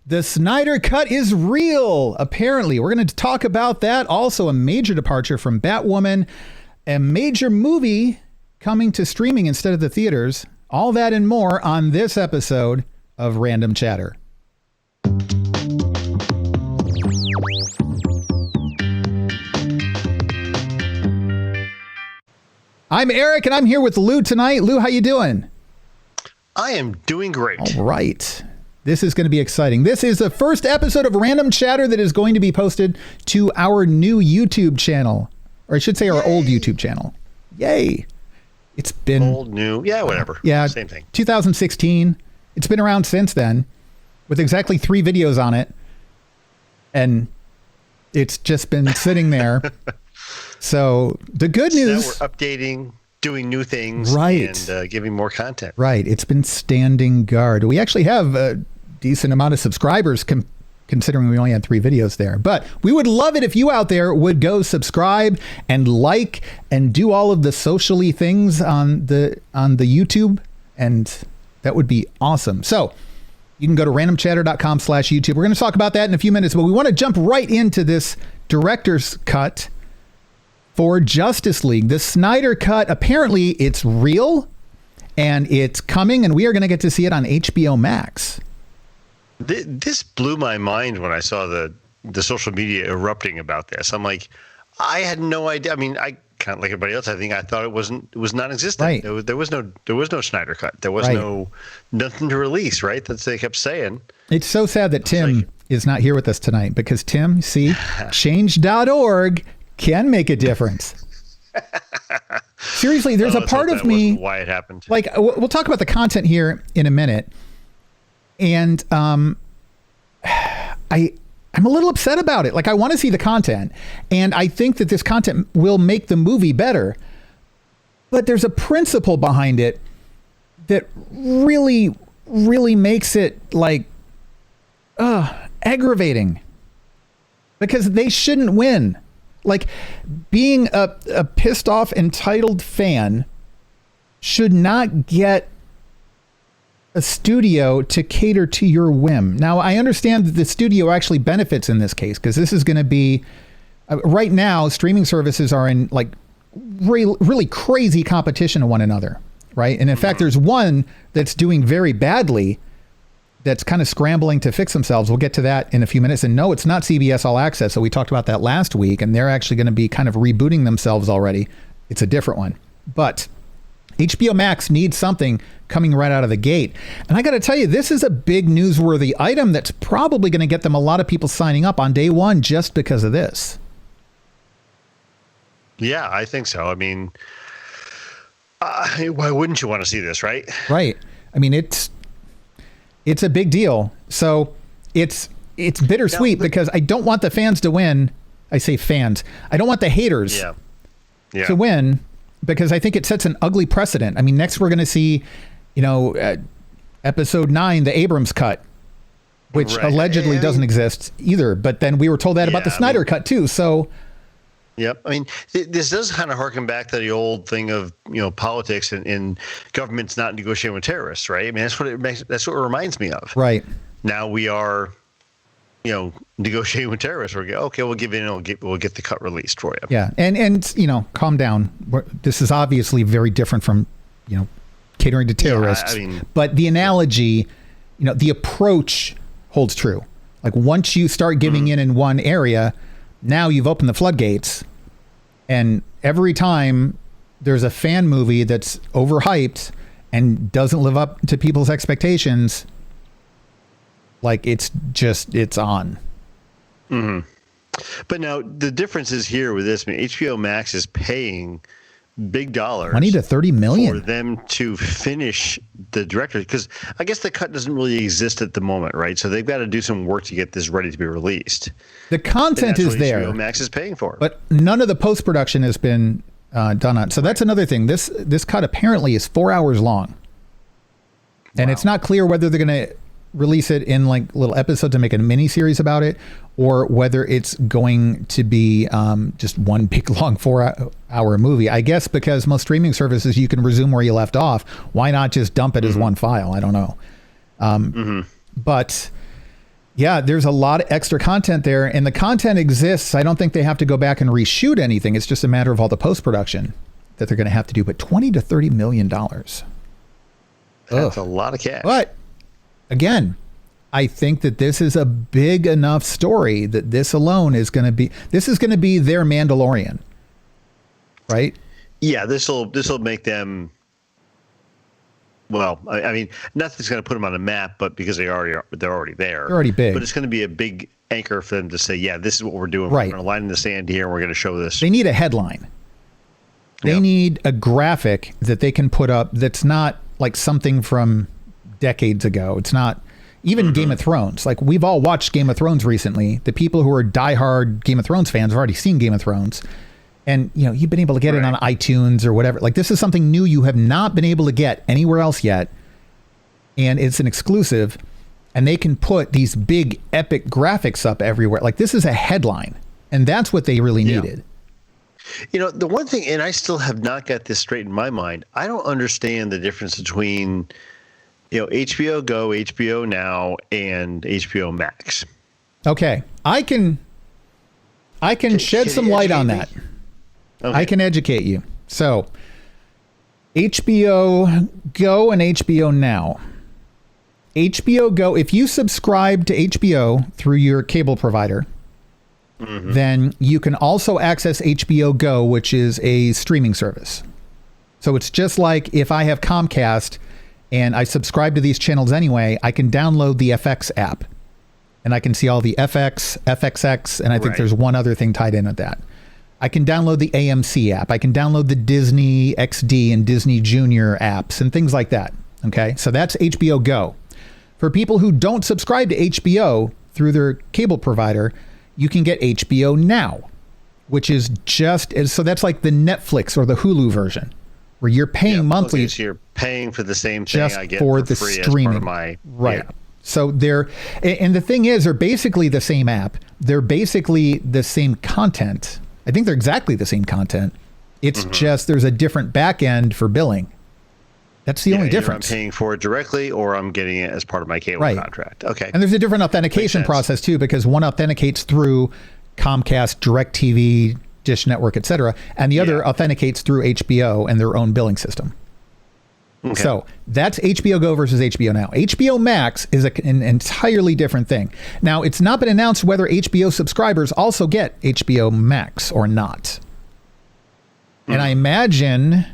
The Snyder Cut is real, apparently. We're going to talk about that. Also, a major departure from Batwoman, a major movie coming to streaming instead of the theaters. All that and more on this episode of Random Chatter. I'm Eric, and I'm here with Lou tonight. Lou, how you doing? I am doing great. All right. This is going to be exciting. This is the first episode of Random Chatter that is going to be posted to our new YouTube channel. Or I should say our old YouTube channel. Yay. It's been... Old, new, yeah, whatever. Yeah. Same thing. 2016. It's been around since then with exactly 3 videos on it. And it's just been sitting there. So the good news... Now we're updating, doing new things, right, and giving more content. Right. It's been standing guard. We actually have a decent amount of subscribers considering we only had 3 videos there. But we would love it if you out there would go subscribe and like and do all of the socially things on the YouTube. And that would be awesome. So you can go to randomchatter.com/YouTube. We're going to talk about that in a few minutes, but we want to jump right into this director's cut for Justice League. The Snyder Cut, apparently it's real and it's coming, and we are going to get to see it on HBO Max. This blew my mind when I saw the social media erupting about this. I'm like, I had no idea. I mean, I kind of like everybody else. I thought it was non-existent. Right. There was no Snyder Cut. There was nothing to release. Right. That's what they kept saying. It's so sad that Tim is not here with us tonight, because Tim, see, change.org can make a difference. Seriously, there's a part of me why it happened. Like, we'll talk about the content here in a minute. And I'm a little upset about it. Like, I want to see the content, and I think that this content will make the movie better. But there's a principle behind it that really, really makes it like aggravating, because they shouldn't win. Like, being a pissed off, entitled fan should not get a studio to cater to your whim. Now, I understand that the studio actually benefits in this case, because this is going to be right now, streaming services are in like really crazy competition to one another, right? And in fact, there's one that's doing very badly, that's kind of scrambling to fix themselves. We'll get to that in a few minutes. And no, it's not CBS All Access. So we talked about that last week, and they're actually going to be kind of rebooting themselves already. It's a different one. But HBO Max needs something coming right out of the gate. And I got to tell you, this is a big newsworthy item that's probably going to get them a lot of people signing up on day one just because of this. Yeah, I think so. I mean, why wouldn't you want to see this, right? Right. I mean, it's a big deal. So it's bittersweet, because I don't want the fans to win. I say fans. I don't want the haters to win, because I think it sets an ugly precedent. I mean, next we're going to see, episode 9, the Abrams cut, which allegedly doesn't exist either. But then we were told that about the Snyder Cut too. So. Yep. I mean, this does kind of harken back to the old thing of, politics and governments not negotiating with terrorists, right? I mean, that's what it reminds me of. Right. Now we are, negotiating with terrorists. We'll give in and we'll get the cut released for you. Yeah. And calm down. This is obviously very different from, catering to terrorists. Yeah, but the analogy, the approach holds true. Like, once you start giving in one area, now you've opened the floodgates, and every time there's a fan movie that's overhyped and doesn't live up to people's expectations, like, it's on. Mm-hmm. But now the difference is here with this. I mean, HBO Max is paying big dollars, $20 to $30 million, for them to finish the director, because I guess the cut doesn't really exist at the moment, right? So they've got to do some work to get this ready to be released. The content is there. HBO Max is paying for, but none of the post-production has been done on. So that's another thing. This cut apparently is 4 hours long, and it's not clear whether they're going to release it in like little episodes and make a mini series about it, or whether it's going to be just one big long 4 hour movie. I guess because most streaming services, you can resume where you left off. Why not just dump it as one file? I don't know. But Yeah, there's a lot of extra content there, and the content exists. I don't think they have to go back and reshoot anything. It's just a matter of all the post-production that they're going to have to do. But $20 to $30 million. That's a lot of cash. But again, I think that this is a big enough story that this alone is going to be their Mandalorian, right? Yeah, this will make them. Well, I mean, nothing's going to put them on a map, but because they're already there. They're already big. But it's going to be a big anchor for them to say, yeah, this is what we're doing. Right. We're going to line in the sand here, and we're going to show this. They need a headline. They need a graphic that they can put up that's not like something from decades ago. It's not even Game of Thrones. Like, we've all watched Game of Thrones recently. The people who are diehard Game of Thrones fans have already seen Game of Thrones. And, you've been able to get it on iTunes or whatever. Like, this is something new you have not been able to get anywhere else yet. And it's an exclusive. And they can put these big, epic graphics up everywhere. Like, this is a headline. And that's what they really needed. The one thing, and I still have not got this straight in my mind, I don't understand the difference between, HBO Go, HBO Now, and HBO Max. Okay. I can shed some light on that. Okay. I can educate you. So, HBO Go and HBO Now. HBO Go, if you subscribe to HBO through your cable provider, then you can also access HBO Go, which is a streaming service. So it's just like if I have Comcast and I subscribe to these channels anyway, I can download the FX app and I can see all the FX, FXX, and I think there's one other thing tied in with that. I can download the AMC app. I can download the Disney XD and Disney Junior apps and things like that. Okay, so that's HBO Go. For people who don't subscribe to HBO through their cable provider, you can get HBO Now, which is so that's like the Netflix or the Hulu version, where you're paying monthly. Okay, so you're paying for the same thing just I get for for the free streaming. As part of my, right. Yeah. So and the thing is, they're basically the same app. They're basically the same content. I think they're exactly the same content. It's just there's a different back end for billing. That's the only difference. I'm paying for it directly, or I'm getting it as part of my cable contract. Okay. And there's a different authentication process too, because one authenticates through Comcast, DirecTV, Dish Network, etc., and the other authenticates through HBO and their own billing system. Okay. So that's HBO Go versus HBO Now. HBO Max is an entirely different thing. Now, it's not been announced whether HBO subscribers also get HBO Max or not. And I imagine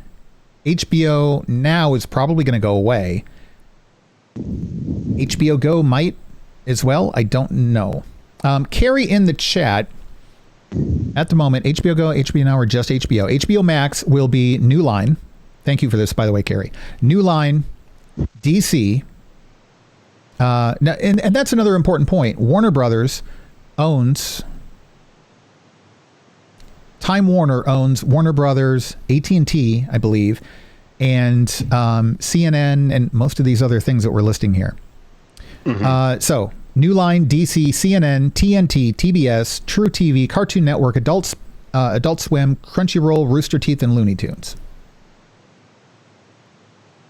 HBO Now is probably going to go away. HBO Go might as well. I don't know. Carrie in the chat, at the moment, HBO Go, HBO Now, or just HBO. HBO Max will be New Line. Thank you for this, by the way, Carrie. New Line, DC. And that's another important point. Warner Brothers owns... Time Warner owns Warner Brothers, AT&T, I believe, and CNN, and most of these other things that we're listing here. So, New Line, DC, CNN, TNT, TBS, True TV, Cartoon Network, Adult Swim, Crunchyroll, Rooster Teeth, and Looney Tunes.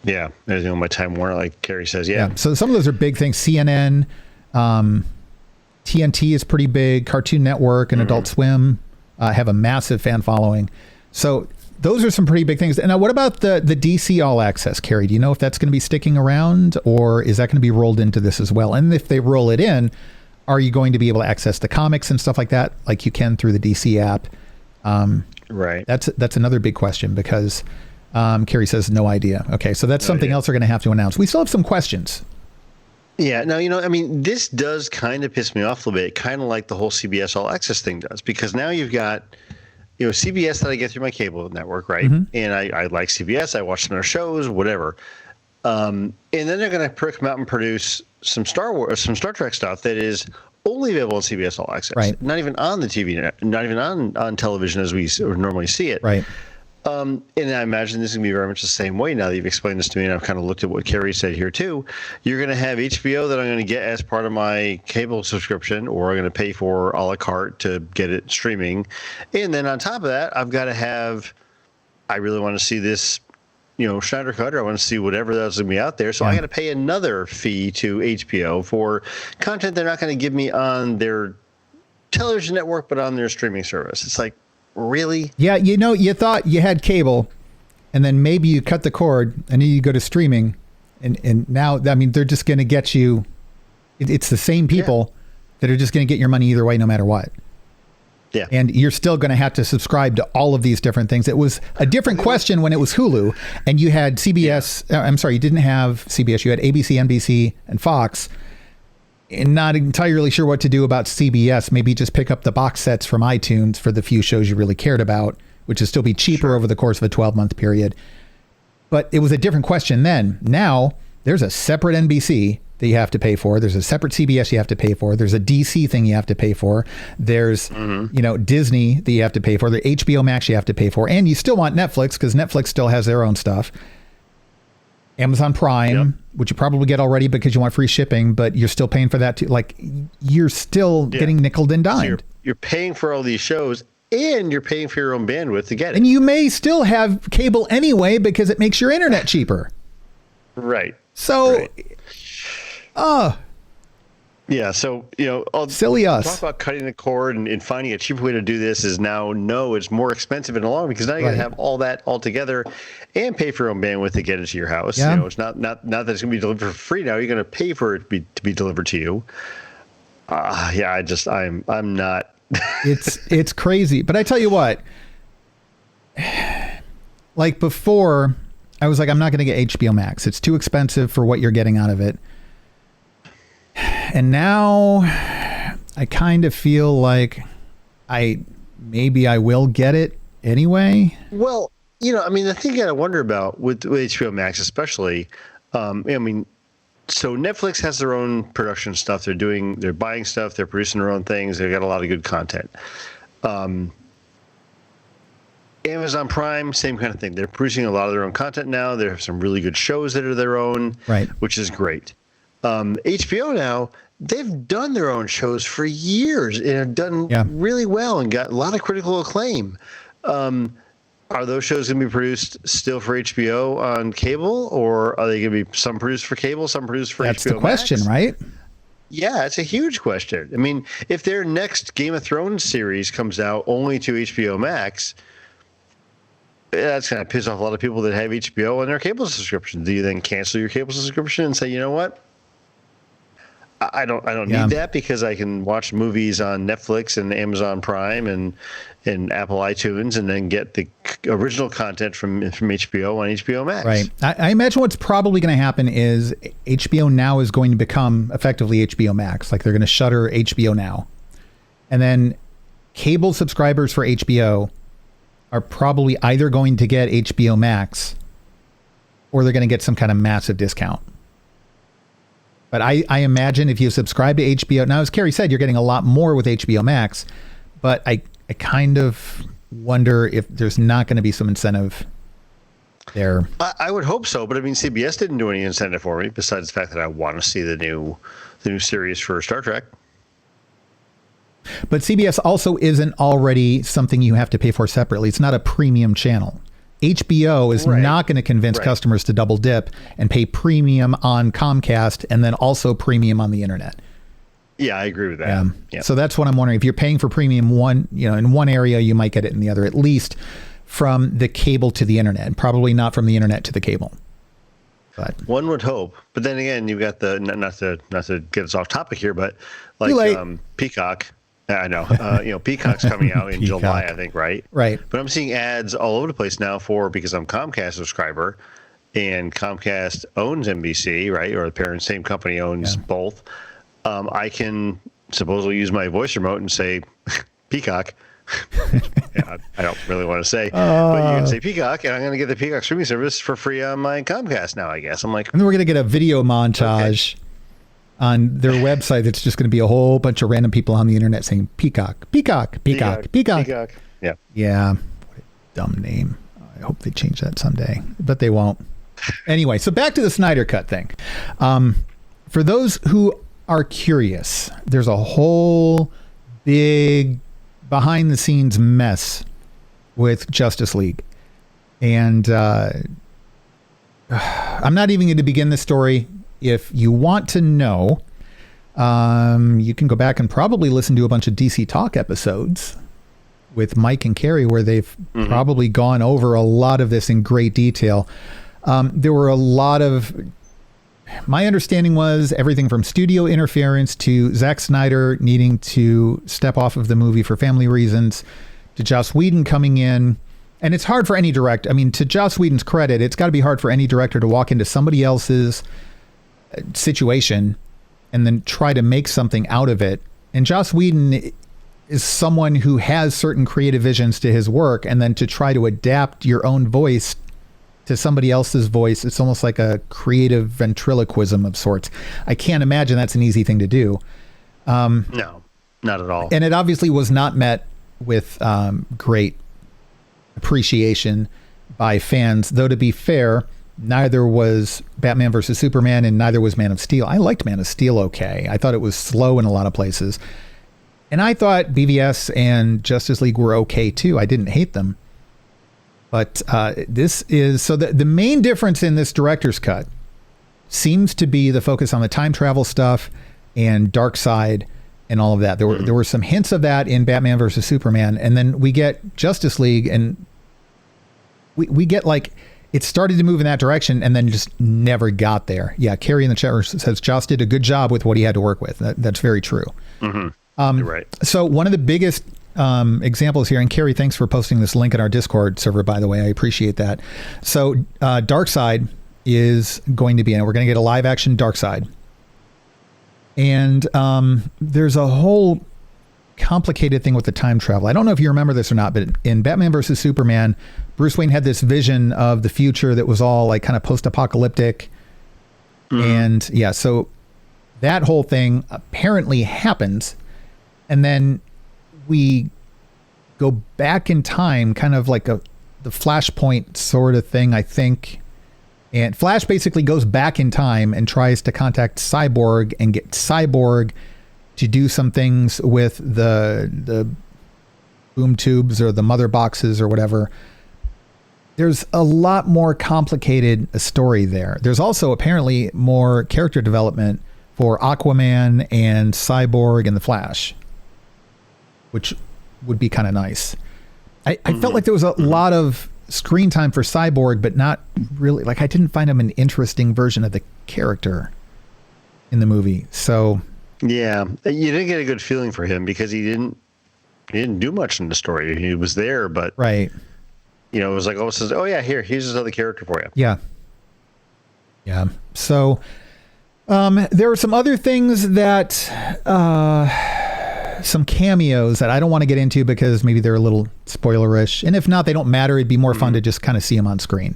Yeah, there's my Time Warner, like Carrie says. Yeah. So some of those are big things. CNN, TNT is pretty big. Cartoon Network and Adult Swim have a massive fan following. So those are some pretty big things. And now what about the DC All Access, Carrie? Do you know if that's going to be sticking around, or is that going to be rolled into this as well? And if they roll it in, are you going to be able to access the comics and stuff like that, like you can through the DC app? Right. That's another big question, because Carrie says no idea. Okay, so that's something else they're going to have to announce. We still have some questions. Yeah, now, I mean, this does kind of piss me off a little bit, kind of like the whole CBS All Access thing does, because now you've got, CBS that I get through my cable network, right? And I like CBS, I watch some of their shows, whatever. And then they're going to come out and produce some Star Trek stuff that is only available on CBS All Access, not even on the TV, not even on television as we normally see it. Right. And I imagine this is going to be very much the same way now that you've explained this to me, and I've kind of looked at what Carrie said here too. You're going to have HBO that I'm going to get as part of my cable subscription, or I'm going to pay for a la carte to get it streaming. And then on top of that, I've got to have, I really want to see this, Snyder Cut, or I want to see whatever that's going to be out there. So I got to pay another fee to HBO for content they're not going to give me on their television network, but on their streaming service. It's like, really? Yeah, you thought you had cable, and then maybe you cut the cord, and then you go to streaming, and now, I mean, they're just going to get you. It's the same people that are just going to get your money either way, no matter what. Yeah. And you're still going to have to subscribe to all of these different things. It was a different question when it was Hulu, and you had CBS. I'm sorry, you didn't have CBS. You had ABC, NBC, and Fox. And not entirely sure what to do about CBS. Maybe just pick up the box sets from iTunes for the few shows you really cared about, which would still be cheaper over the course of a 12-month period. But it was a different question then. Now, there's a separate NBC that you have to pay for. There's a separate CBS you have to pay for. There's a DC thing you have to pay for. There's, Disney that you have to pay for. The HBO Max you have to pay for. And you still want Netflix because Netflix still has their own stuff. Amazon Prime, which you probably get already because you want free shipping, but you're still paying for that too. Like, you're still getting nickeled and dimed. So you're paying for all these shows, and you're paying for your own bandwidth to get it. And you may still have cable anyway because it makes your internet cheaper. Right. So, yeah. So, silly us. Talk about cutting the cord and finding a cheaper way to do this is now, no, it's more expensive in the long run because now you got to have all that all together and pay for your own bandwidth to get it to your house. Yeah. It's not that it's going to be delivered for free now. You're going to pay for it to be delivered to you. I'm not. It's crazy. But I tell you what, like before, I was like, I'm not going to get HBO Max. It's too expensive for what you're getting out of it. And now I kind of feel like maybe I will get it anyway. Well, the thing you got to wonder about with HBO Max, especially, so Netflix has their own production stuff. They're buying stuff. They're producing their own things. They've got a lot of good content. Amazon Prime, same kind of thing. They're producing a lot of their own content now. They have some really good shows that are their own, right? Which is great. HBO now, they've done their own shows for years and have done really well and got a lot of critical acclaim. Are those shows going to be produced still for HBO on cable, or are they going to be some produced for cable, some produced for HBO Max? That's the question, right? Yeah, it's a huge question. I mean, if their next Game of Thrones series comes out only to HBO Max, that's going to piss off a lot of people that have HBO on their cable subscription. Do you then cancel your cable subscription and say, you know what? I don't need that because I can watch movies on Netflix and Amazon Prime and Apple iTunes and then get the original content from HBO on HBO Max. Right. I imagine what's probably going to happen is HBO Now is going to become effectively HBO Max. Like they're going to shutter HBO Now. And then cable subscribers for HBO are probably either going to get HBO Max or they're going to get some kind of massive discount. But I imagine if you subscribe to HBO, now as Carrie said, you're getting a lot more with HBO Max, but I kind of wonder if there's not going to be some incentive there. I would hope so, but I mean, CBS didn't do any incentive for me besides the fact that I want to see the new series for Star Trek. But CBS also isn't already something you have to pay for separately. It's not a premium channel. HBO is not going to convince customers to double dip and pay premium on Comcast and then also premium on the internet. Yeah, I agree with that. Yeah. So that's what I'm wondering. If you're paying for premium in one area, you might get it in the other, at least from the cable to the internet, probably not from the internet to the cable. But one would hope. But then again, you've got the not to get us off topic here, but like Peacock. I know. Peacock's coming out in July, I think, right? Right. But I'm seeing ads all over the place now because I'm Comcast subscriber, and Comcast owns NBC, right? Or the same company owns both. I can supposedly use my voice remote and say Peacock. I don't really want to say, but you can say Peacock, and I'm going to get the Peacock streaming service for free on my Comcast now, I guess. I'm like, and then we're going to get a video montage. Okay. On their website, that's just going to be a whole bunch of random people on the internet saying Peacock, Peacock, Peacock, Peacock. Peacock. Yeah. Yeah. What a dumb name. I hope they change that someday, but they won't. Anyway, so back to the Snyder Cut thing. For those who are curious, there's a whole big behind the scenes mess with Justice League. And I'm not even going to begin the story. If you want to know, you can go back and probably listen to a bunch of DC Talk episodes with Mike and Carrie, where they've probably gone over a lot of this in great detail. There were a lot of, my understanding was everything from studio interference to Zack Snyder needing to step off of the movie for family reasons, to Joss Whedon coming in. And it's hard for any director. I mean, to Joss Whedon's credit, it's got to be hard for any director to walk into somebody else's situation and then try to make something out of it. And Joss Whedon is someone who has certain creative visions to his work, and then to try to adapt your own voice to somebody else's voice, it's almost like a creative ventriloquism of sorts. I can't imagine that's an easy thing to do. No, not at all. And it obviously was not met with great appreciation by fans, though to be fair, neither was Batman versus Superman and neither was Man of Steel. I liked Man of Steel okay. I thought it was slow in a lot of places. And I thought BVS and Justice League were okay too. I didn't hate them. But this is, so the main difference in this director's cut seems to be the focus on the time travel stuff and Darkseid and all of that. There were some hints of that in Batman versus Superman. And then we get Justice League, and we get like, it started to move in that direction and then just never got there. Yeah, Carrie in the chat room says Joss did a good job with what he had to work with. That's very true. You're right. So one of the biggest examples here, and Carrie, thanks for posting this link in our Discord server, by the way. I appreciate that. So Darkseid is going to be in it. We're going to get a live action Darkseid. And there's a whole complicated thing with the time travel. I don't know if you remember this or not, but in Batman versus Superman, Bruce Wayne had this vision of the future that was all like kind of post-apocalyptic. And yeah, so that whole thing apparently happens. And then we go back in time, kind of like the Flashpoint sort of thing, I think. And Flash basically goes back in time and tries to contact Cyborg and get Cyborg to do some things with the boom tubes or the mother boxes or whatever. There's a lot more complicated a story there. There's also apparently more character development for Aquaman and Cyborg and the Flash, which would be kind of nice. I felt like there was a lot of screen time for Cyborg, but not really. Like, I didn't find him an interesting version of the character in the movie. So yeah, you didn't get a good feeling for him because he didn't do much in the story. He was there, but right. You know, it was like, oh yeah, here's another character for you. Yeah. Yeah. So there are some other things that some cameos that I don't want to get into because maybe they're a little spoilerish. And if not, they don't matter. It'd be more fun to just kind of see them on screen.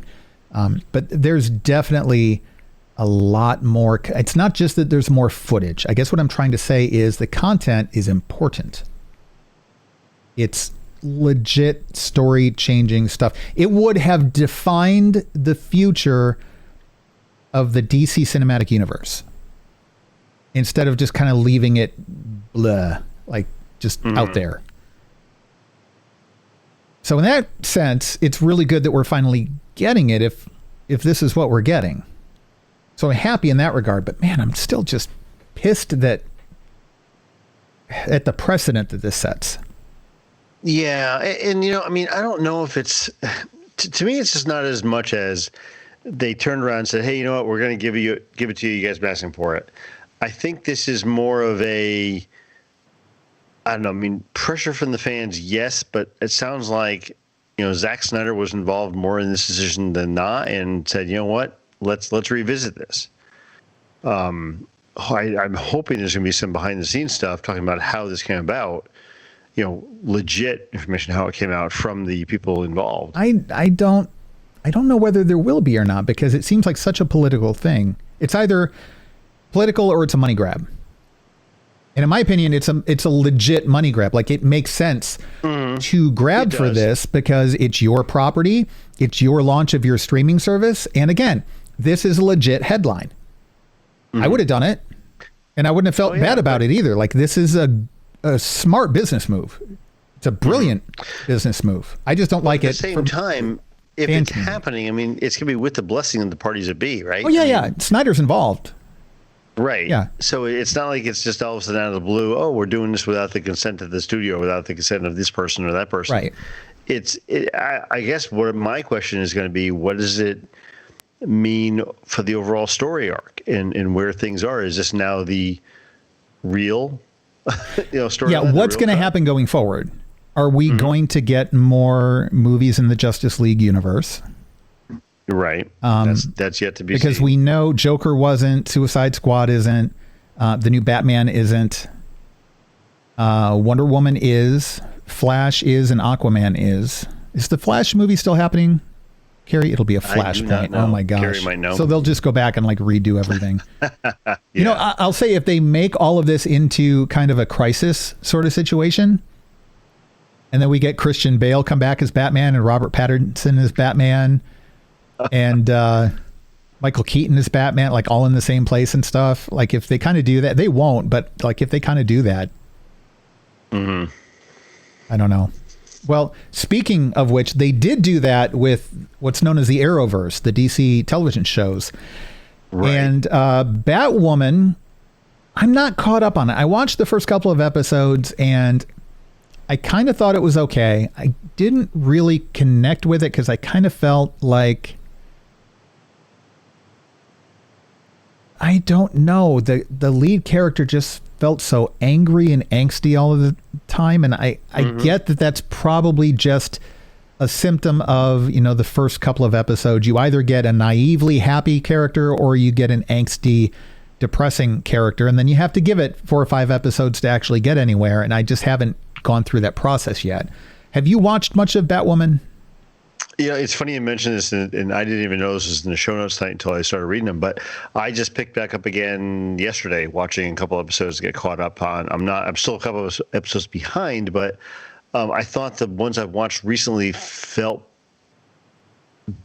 But there's definitely a lot more. It's not just that there's more footage. I guess what I'm trying to say is the content is important. It's legit story changing stuff. It would have defined the future of the DC cinematic universe instead of just kind of leaving it blah, like just out there. So in that sense, it's really good that we're finally getting it if this is what we're getting. So I'm happy in that regard, but man, I'm still just pissed that at the precedent that this sets. Yeah, and you know, I mean, I don't know if it's to me, it's just not as much as they turned around and said, "Hey, you know what? We're going to give it to you. You guys been asking for it." I think this is more of a, I don't know. I mean, pressure from the fans, yes, but it sounds like, you know, Zack Snyder was involved more in this decision than not, and said, "You know what? Let's revisit this." I'm hoping there's going to be some behind the scenes stuff talking about how this came about. You know, legit information how it came out from the people involved. I don't know whether there will be or not, because it seems like such a political thing. It's either political or it's a money grab. And in my opinion, it's a legit money grab. Like, it makes sense to grab for this because it's your property, it's your launch of your streaming service, and again, this is a legit headline. I would have done it, and I wouldn't have felt bad about it either. Like, this is a smart business move. It's a brilliant business move. I just don't like it. At the same time, if it's happening, I mean, it's going to be with the blessing of the parties that be, right? Oh, yeah. Snyder's involved. Right. Yeah. So it's not like it's just all of a sudden out of the blue, oh, we're doing this without the consent of the studio, without the consent of this person or that person. Right. I guess what my question is going to be, what does it mean for the overall story arc and where things are? Is this now the real story? Yeah, what's going to happen going forward? Are we going to get more movies in the Justice League universe? Right. That's yet to be because seen. We know Joker wasn't, Suicide Squad isn't, the new Batman isn't, Wonder Woman is, Flash is, and Aquaman is. Is the Flash movie still happening, Carrie? It'll be a Flashpoint. Oh my gosh. Carrie might know. So they'll just go back and like redo everything. Yeah. You know, I'll say if they make all of this into kind of a crisis sort of situation, and then we get Christian Bale come back as Batman and Robert Pattinson as Batman and Michael Keaton as Batman, like all in the same place and stuff. Like if they kind of do that, they won't, but like if they kind of do that, I don't know. Well, speaking of which, they did do that with what's known as the Arrowverse, the DC television shows. Right. And Batwoman, I'm not caught up on it. I watched the first couple of episodes and I kind of thought it was okay. I didn't really connect with it because I kind of felt like, I don't know, the lead character just felt so angry and angsty all of the time. And I get that that's probably just a symptom of, the first couple of episodes. You either get a naively happy character or you get an angsty, depressing character. And then you have to give it 4 or 5 episodes to actually get anywhere. And I just haven't gone through that process yet. Have you watched much of Batwoman? Yeah, it's funny you mentioned this, and I didn't even know this was in the show notes tonight until I started reading them. But I just picked back up again yesterday, watching a couple episodes to get caught up on. I'm still a couple of episodes behind, but I thought the ones I've watched recently felt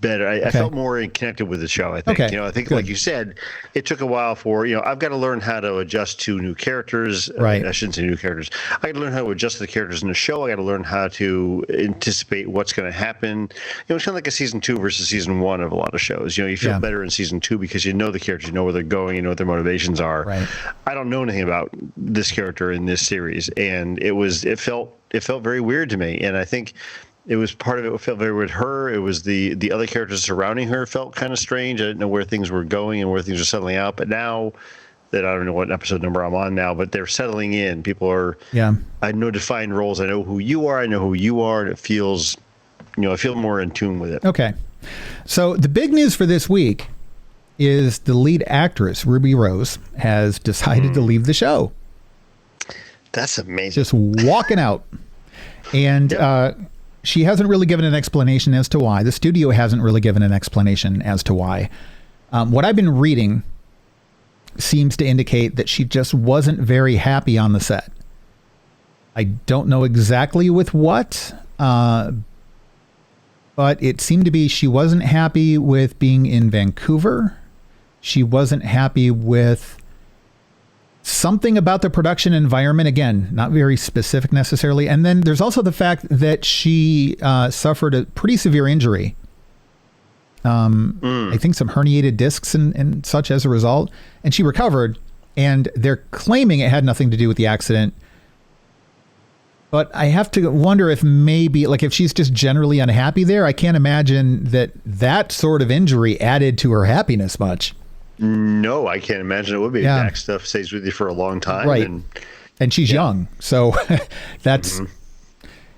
better. I felt more connected with the show, I think. I think, like you said, it took a while for, I've got to learn how to adjust to new characters. Right. I shouldn't say new characters. I got to learn how to adjust to the characters in the show. I got to learn how to anticipate what's going to happen. It's kind of like a season 2 versus season 1 of a lot of shows. You feel better in season 2 because you know the characters, you know where they're going, you know what their motivations are. Right. I don't know anything about this character in this series, and it felt very weird to me. And I think it was part of it felt very weird. It was the other characters surrounding her felt kind of strange. I didn't know where things were going and where things were settling out. But now that I don't know what episode number I'm on now, but they're settling in. People are, I know defined roles. I know who you are. And it feels, I feel more in tune with it. Okay. So the big news for this week is the lead actress, Ruby Rose, has decided to leave the show. That's amazing. Just walking out. And, she hasn't really given an explanation as to why. The studio hasn't really given an explanation as to why. What I've been reading seems to indicate that she just wasn't very happy on the set. I don't know exactly with what, but it seemed to be she wasn't happy with being in Vancouver. She wasn't happy with something about the production environment. Again, not very specific necessarily. And then there's also the fact that she suffered a pretty severe injury. I think some herniated discs and such as a result. And she recovered, and they're claiming it had nothing to do with the accident. But I have to wonder if maybe, like, if she's just generally unhappy there, I can't imagine that sort of injury added to her happiness much. No, I can't imagine it would be. Back stuff stays with you for a long time. Right. And she's young. So that's,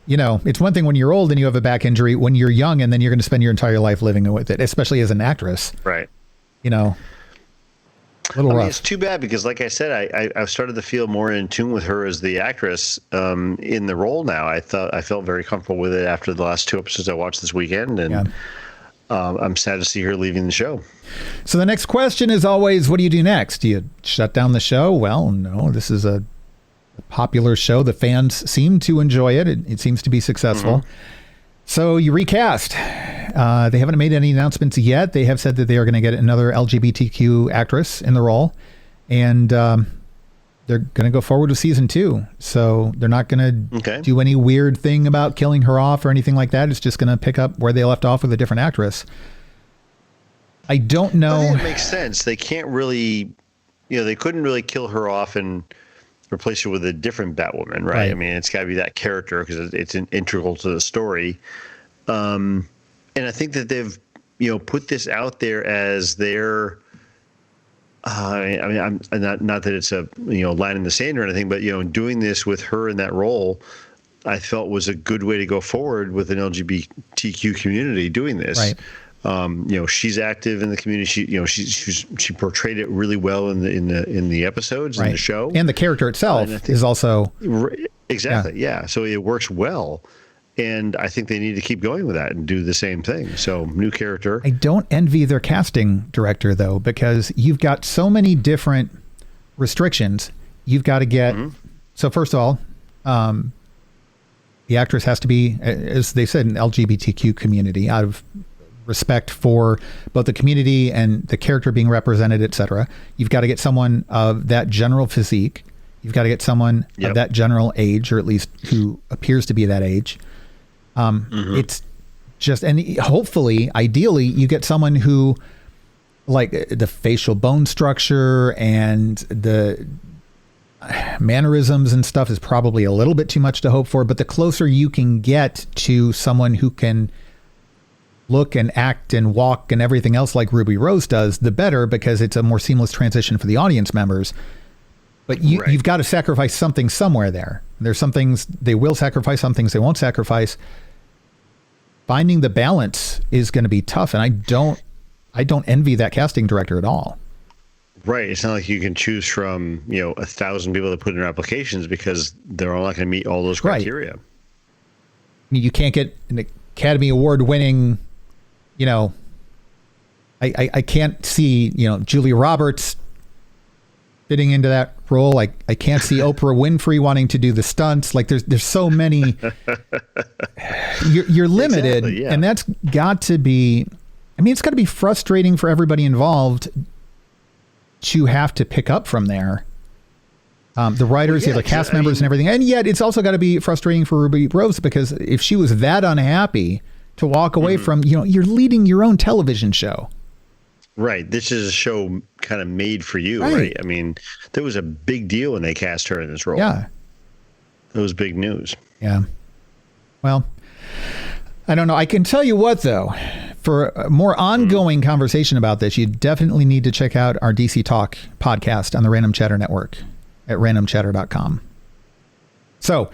it's one thing when you're old and you have a back injury. When you're young and then you're going to spend your entire life living with it, especially as an actress. Right. A little rough. It's too bad because, like I said, I started to feel more in tune with her as the actress in the role now. I felt very comfortable with it after the last 2 episodes I watched this weekend. And I'm sad to see her leaving the show. So the next question is always, what do you do next? Do you shut down the show? Well, no, this is a popular show. The fans seem to enjoy it. It seems to be successful. So you recast. They haven't made any announcements yet. They have said that they are going to get another LGBTQ actress in the role. And they're they're going to go forward with season 2. So they're not going to do any weird thing about killing her off or anything like that. It's just going to pick up where they left off with a different actress. I don't know. I think it makes sense. They can't really, they couldn't really kill her off and replace her with a different Batwoman, right? I mean, it's got to be that character because it's integral to the story. And I think that they've, put this out there as their. I'm not that it's a line in the sand or anything, but doing this with her in that role, I felt was a good way to go forward with an LGBTQ community doing this. Right. She's active in the community. She portrayed it really well in the episodes in the show, and the character itself is also exactly yeah. So it works well. And I think they need to keep going with that and do the same thing. So new character. I don't envy their casting director, though, because you've got so many different restrictions. You've got to get. So first of all, the actress has to be, as they said, an LGBTQ community out of respect for both the community and the character being represented, etc. You've got to get someone of that general physique. You've got to get someone of that general age, or at least who appears to be that age. It's just, and hopefully, ideally, you get someone who, like, the facial bone structure and the mannerisms and stuff is probably a little bit too much to hope for, but the closer you can get to someone who can look and act and walk and everything else like Ruby Rose does, the better, because it's a more seamless transition for the audience members. But you've got to sacrifice something somewhere there. There's some things they will sacrifice, some things they won't sacrifice. Finding the balance is going to be tough, and I don't envy that casting director at all. Right. It's not like you can choose from 1,000 people that put in their applications because they're all not going to meet all those criteria. Right. I mean, you can't get an Academy Award winning. I can't see Julia Roberts fitting into that role. Like, I can't see Oprah Winfrey wanting to do the stunts. Like, there's so many. You're limited, exactly, and that's got to be. I mean, it's got to be frustrating for everybody involved to have to pick up from there. The writers, the cast members, and everything, and yet it's also got to be frustrating for Ruby Rose, because if she was that unhappy to walk away from, you're leading your own television show. Right. This is a show kind of made for you, right? I mean, there was a big deal when they cast her in this role. Yeah. It was big news. Yeah. Well, I don't know. I can tell you what, though, for a more ongoing conversation about this, you definitely need to check out our DC Talk podcast on the Random Chatter Network at randomchatter.com. So,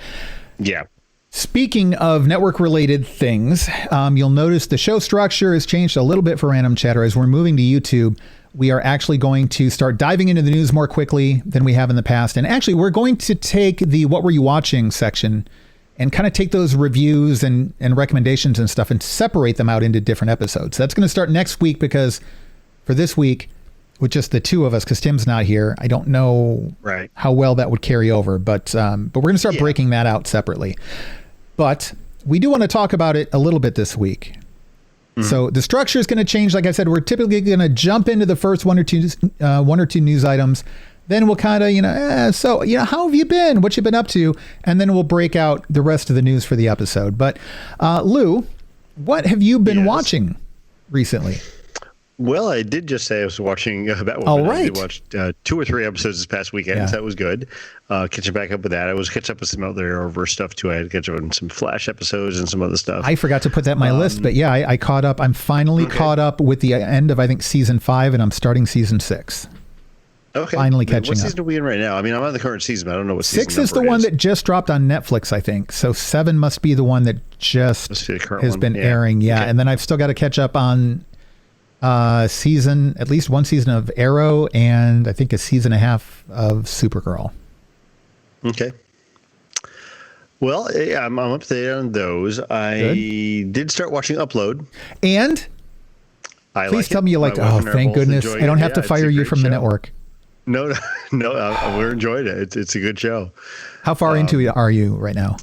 yeah. Speaking of network-related things, you'll notice the show structure has changed a little bit for Random Chatter. As we're moving to YouTube, we are actually going to start diving into the news more quickly than we have in the past. And actually, we're going to take the What Were You Watching section and kind of take those reviews and recommendations and stuff and separate them out into different episodes. That's going to start next week, because for this week, with just the two of us, because Tim's not here, I don't know how well that would carry over. But we're going to start breaking that out separately. But we do want to talk about it a little bit this week. So the structure is going to change. Like I said, we're typically going to jump into the first one or two news items. Then we'll kind of, how have you been? What you been up to? And then we'll break out the rest of the news for the episode. But Lou, what have you been watching recently? Well, I did just say I was watching Batwoman. All right. I watched 2 or 3 episodes this past weekend, so that was good. Catching back up with that. I was catching up with some other stuff, too. I had to catch up on some Flash episodes and some other stuff. I forgot to put that in my list, but yeah, I caught up. I'm finally caught up with the end of, I think, season 5, and I'm starting season 6. Okay. Finally catching up. What season are we in right now? I mean, I'm on the current season, but I don't know what season 6 is the one that just dropped on Netflix, I think. So 7 must be the one that just has been airing. Yeah. Okay. And then I've still got to catch up on at least one season of Arrow, and I think a season and a half of Supergirl. Okay. Well, yeah, I'm up to date on those. I did start watching Upload. And please tell me you liked it. Oh, thank goodness. I don't have to fire you from the network. No, we're enjoying it. It's a good show. How far into it are you right now?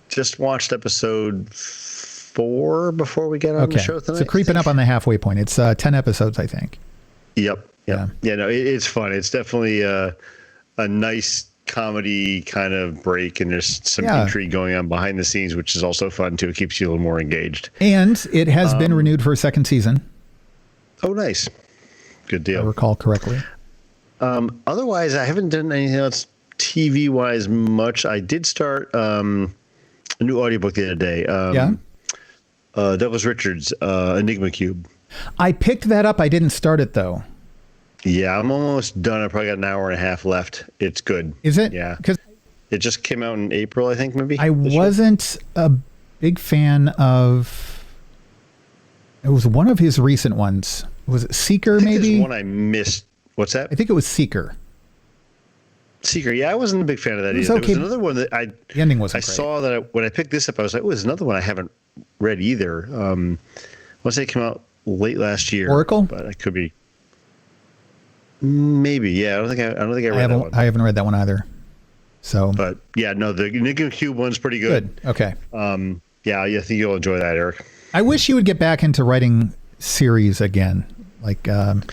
Just watched episode 4 before we get on the show tonight. So creeping up on the halfway point. It's 10 episodes, I think. Yep. Yeah. No, it's fun. It's definitely a nice comedy kind of break, and there's some intrigue going on behind the scenes, which is also fun too. It keeps you a little more engaged. And it has been renewed for a second season. Oh, nice. Good deal. If I recall correctly. Otherwise, I haven't done anything else TV wise much. I did start a new audiobook the other day. Douglas Richards' Enigma Cube. I picked that up. I didn't start it though. Yeah, I'm almost done. I probably got an hour and a half left. It's good. Is it? Yeah. Because it just came out in April, I think, maybe. I wasn't a big fan of. It was one of his recent ones. Was it Seeker? Maybe one I missed. What's that? I think it was Seeker. Seeker. Yeah, I wasn't a big fan of that either. Okay. There was another one that the ending wasn't I great. saw that when I picked this up, I was like, "Oh, there's another one I haven't read either." I want to say it came out late last year. Oracle, but I could be. Maybe, yeah. I don't think I read that one. I haven't read that one either. So, but yeah, no, the Enigma Cube one's pretty good. Okay. Yeah, I think you'll enjoy that, Eric. I wish you would get back into writing series again, like. Mind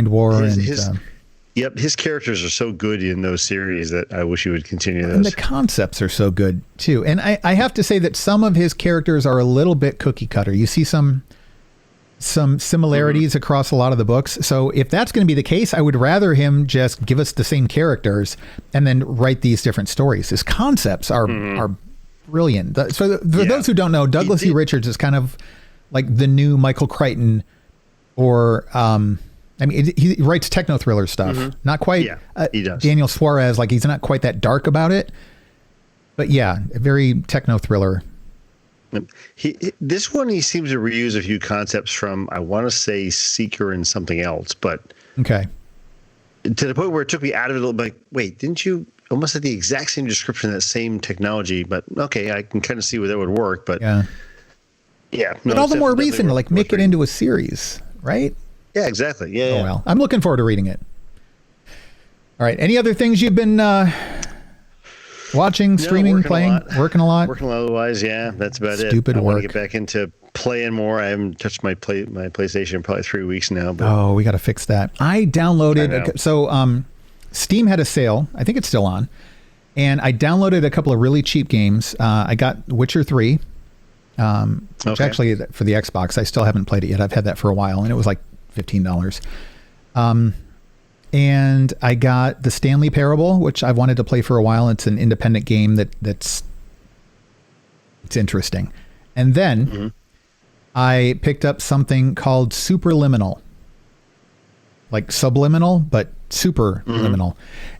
War his characters are so good in those series that I wish he would continue those. And the concepts are so good too. And I have to say that some of his characters are a little bit cookie cutter. You see some similarities across a lot of the books. So if that's going to be the case, I would rather him just give us the same characters and then write these different stories. His concepts are brilliant. So for those who don't know, Douglas E. Richards is kind of like the new Michael Crichton, or he writes techno thriller stuff. Not quite. He does. Daniel Suarez, like he's not quite that dark about it, but a very techno thriller. This one, he seems to reuse a few concepts from, I want to say, Seeker and something else, but okay, to the point where it took me out of it a little bit. Like, wait, didn't you almost have the exact same description of that same technology? But okay, I can kind of see where that would work. But no, but all the more reason to like make it into a series, right? Yeah, exactly. Yeah. Oh well, I'm looking forward to reading it. All right, any other things you've been watching, streaming, playing, working a lot? Working a lot otherwise, yeah. That's about it. Stupid work. I want to get back into playing more. I haven't touched my PlayStation in probably 3 weeks now. But we got to fix that. I downloaded. Steam had a sale. I think it's still on. And I downloaded a couple of really cheap games. I got Witcher 3, which actually for the Xbox, I still haven't played it yet. I've had that for a while, and it was like $15. And I got the Stanley Parable, which I've wanted to play for a while. It's an independent game it's interesting. And then I picked up something called Superliminal, like subliminal, but superliminal.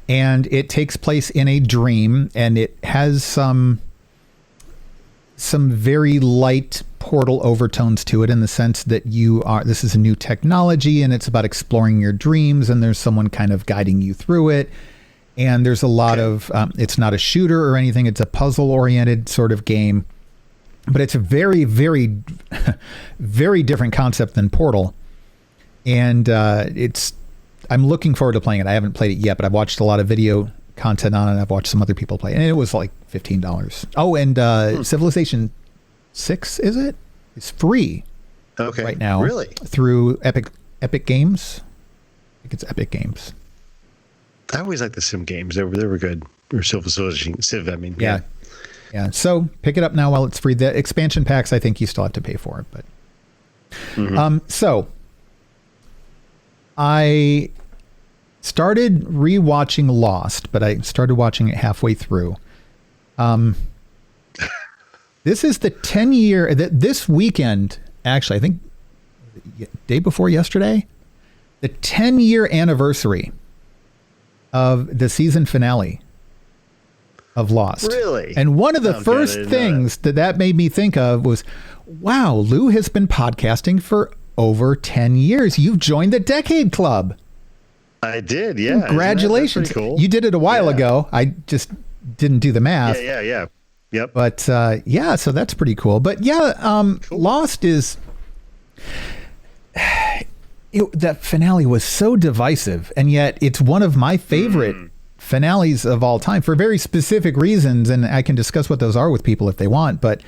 And it takes place in a dream, and it has some very light Portal overtones to it, in the sense that this is a new technology and it's about exploring your dreams, and there's someone kind of guiding you through it. And there's a lot of, it's not a shooter or anything. It's a puzzle oriented sort of game, but it's a very, very, very different concept than Portal. And I'm looking forward to playing it. I haven't played it yet, but I've watched a lot of video content on it. I've watched some other people play it, and it was like $15. Oh, and Civilization 6, is it? It's free right now. Really? Through Epic Games. I think it's Epic Games. I always liked the Sim games. They were good. Or Civ, I mean. Yeah. So pick it up now while it's free. The expansion packs, I think you still have to pay for it, but so I started rewatching Lost, but I started watching it halfway through. This is the 10-year, this weekend, actually, I think day before yesterday, the 10-year anniversary of the season finale of Lost. Really? And one of the first things that made me think of was, wow, Lou has been podcasting for over 10 years. You've joined the Decade Club. I did, yeah. Congratulations. That's pretty cool. You did it a while ago. I just didn't do the math. Yeah. Yep. But so that's pretty cool. But cool. Lost is... that finale was so divisive, and yet it's one of my favorite finales of all time for very specific reasons, and I can discuss what those are with people if they want. But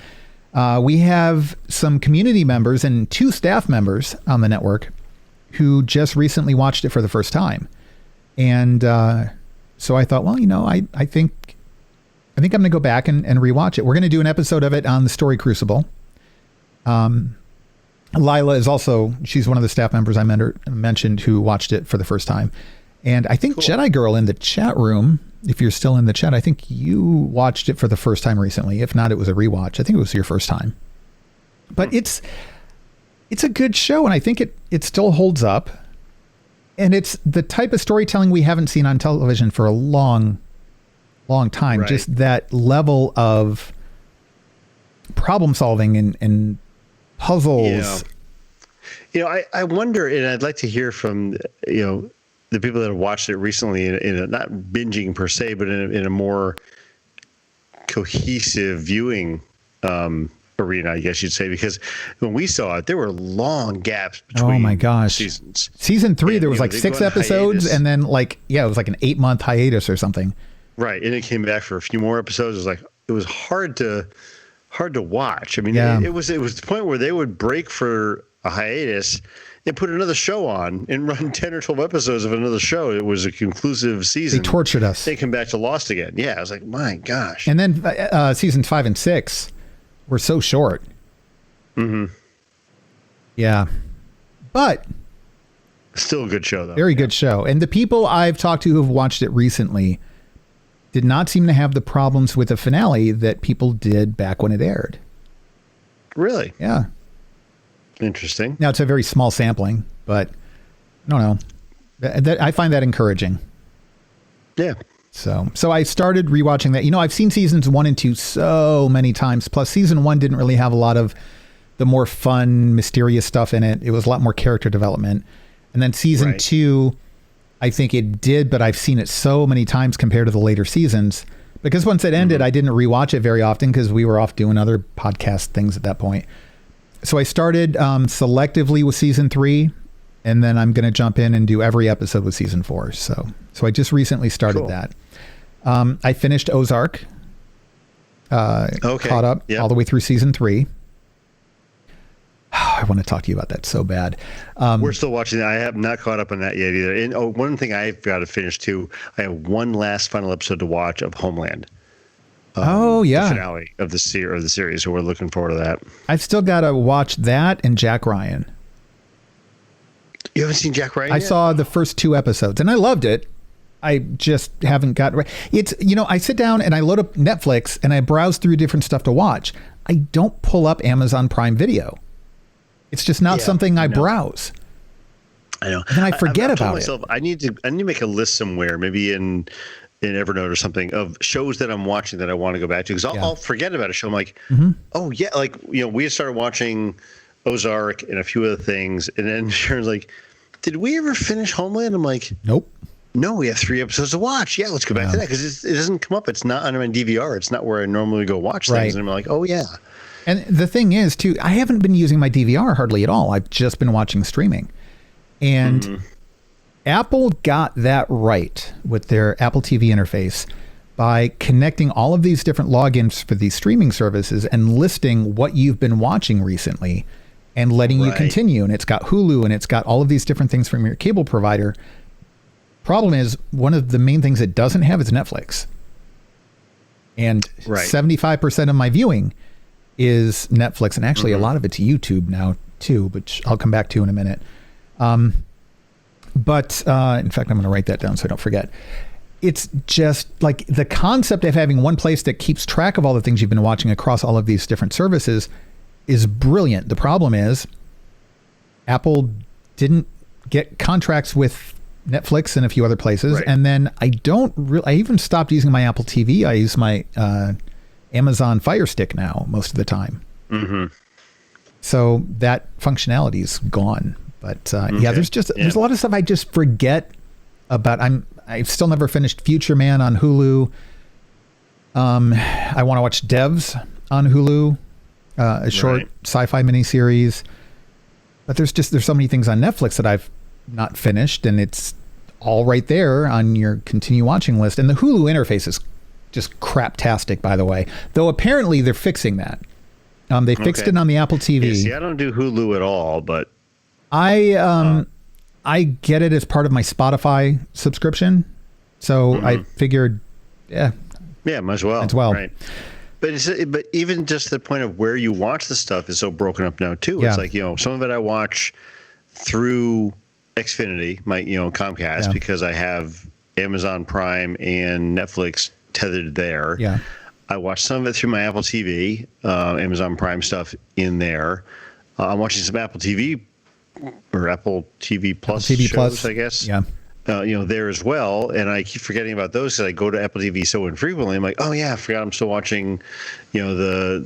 we have some community members and 2 staff members on the network who just recently watched it for the first time. And so I thought, well, I think I'm going to go back and rewatch it. We're going to do an episode of it on the Story Crucible. Lila is also, she's one of the staff members I mentioned who watched it for the first time. And I think Jedi Girl in the chat room, if you're still in the chat, I think you watched it for the first time recently. If not, it was a rewatch. I think it was your first time. But it's a good show, and I think it still holds up. And it's the type of storytelling we haven't seen on television for a long time. Right. Just that level of problem solving and puzzles. I wonder, and I'd like to hear from the people that have watched it recently in a, not binging per se, but in a more cohesive viewing arena, I guess you'd say, because when we saw it, there were long gaps between seasons. Season 3, there was like 6 episodes, and then it was like an 8-month hiatus or something. Right, and it came back for a few more episodes. It was hard to watch. I mean, it was the point where they would break for a hiatus and put another show on and run 10 or 12 episodes of another show. It was a conclusive season. They tortured us. They come back to Lost again. Yeah, I was like, my gosh. And then seasons 5 and 6 were so short. Mm-hmm. Yeah. But still a good show, though. Very good show. And the people I've talked to who have watched it recently did not seem to have the problems with the finale that people did back when it aired. Really? Yeah. Interesting. Now, it's a very small sampling, but I don't know. I find that encouraging. Yeah. So I started rewatching that. I've seen seasons 1 and 2 so many times. Plus, season 1 didn't really have a lot of the more fun, mysterious stuff in it. It was a lot more character development. And then season 2, I think it did, but I've seen it so many times compared to the later seasons. Because once it ended, I didn't rewatch it very often because we were off doing other podcast things at that point. So I started selectively with season 3, and then I'm going to jump in and do every episode with season 4. So I just recently started that. I finished Ozark. Caught up all the way through season 3. I want to talk to you about that so bad. We're still watching that. I have not caught up on that yet either. And one thing I've got to finish too. I have one last final episode to watch of Homeland. The finale of the series. So we're looking forward to that. I've still got to watch that and Jack Ryan. You haven't seen Jack Ryan? I saw the first 2 episodes and I loved it. I just haven't got right. It's, I sit down and I load up Netflix and I browse through different stuff to watch. I don't pull up Amazon Prime Video. It's just not something I browse. I know. And then I forget about myself, it. I need to make a list somewhere, maybe in Evernote or something, of shows that I'm watching that I want to go back to, because I'll forget about a show. I'm like, oh yeah, we had started watching Ozark and a few other things, and then Sharon's like, did we ever finish Homeland? I'm like, nope. No, we have 3 episodes to watch. Yeah, let's go back to that, because it doesn't come up. It's not on my DVR. It's not where I normally go watch things. And I'm like, oh yeah. And the thing is, too, I haven't been using my DVR hardly at all. I've just been watching streaming. And Apple got that right with their Apple TV interface by connecting all of these different logins for these streaming services and listing what you've been watching recently and letting you continue. And it's got Hulu and it's got all of these different things from your cable provider. Problem is, one of the main things it doesn't have is Netflix. And 75% of my viewing is Netflix, and actually a lot of it's YouTube now too, which I'll come back to in a minute. But in fact, I'm going to write that down so I don't forget. It's just like the concept of having one place that keeps track of all the things you've been watching across all of these different services is brilliant. The problem is Apple didn't get contracts with Netflix and a few other places. And then I even stopped using my Apple TV. I use my Amazon Fire Stick now most of the time. So that functionality is gone. But there's a lot of stuff I just forget about. I've still never finished Future Man on Hulu. I want to watch Devs on Hulu, a short sci-fi miniseries. But there's so many things on Netflix that I've not finished, and it's all right there on your continue watching list. And the Hulu interface is just craptastic, by the way. Though apparently they're fixing that. They fixed it on the Apple TV. Yeah, see, I don't do Hulu at all, but I I get it as part of my Spotify subscription. So I figured, might as well. Right. But even just the point of where you watch the stuff is so broken up now too. It's like, some of it I watch through Xfinity, my Comcast, because I have Amazon Prime and Netflix tethered there. Yeah. I watch some of it through my Apple TV, Amazon Prime stuff in there. I'm watching some Apple TV or Apple TV Plus shows, I guess. Yeah. There as well. And I keep forgetting about those because I go to Apple TV so infrequently. I'm like, oh yeah, I forgot I'm still watching, the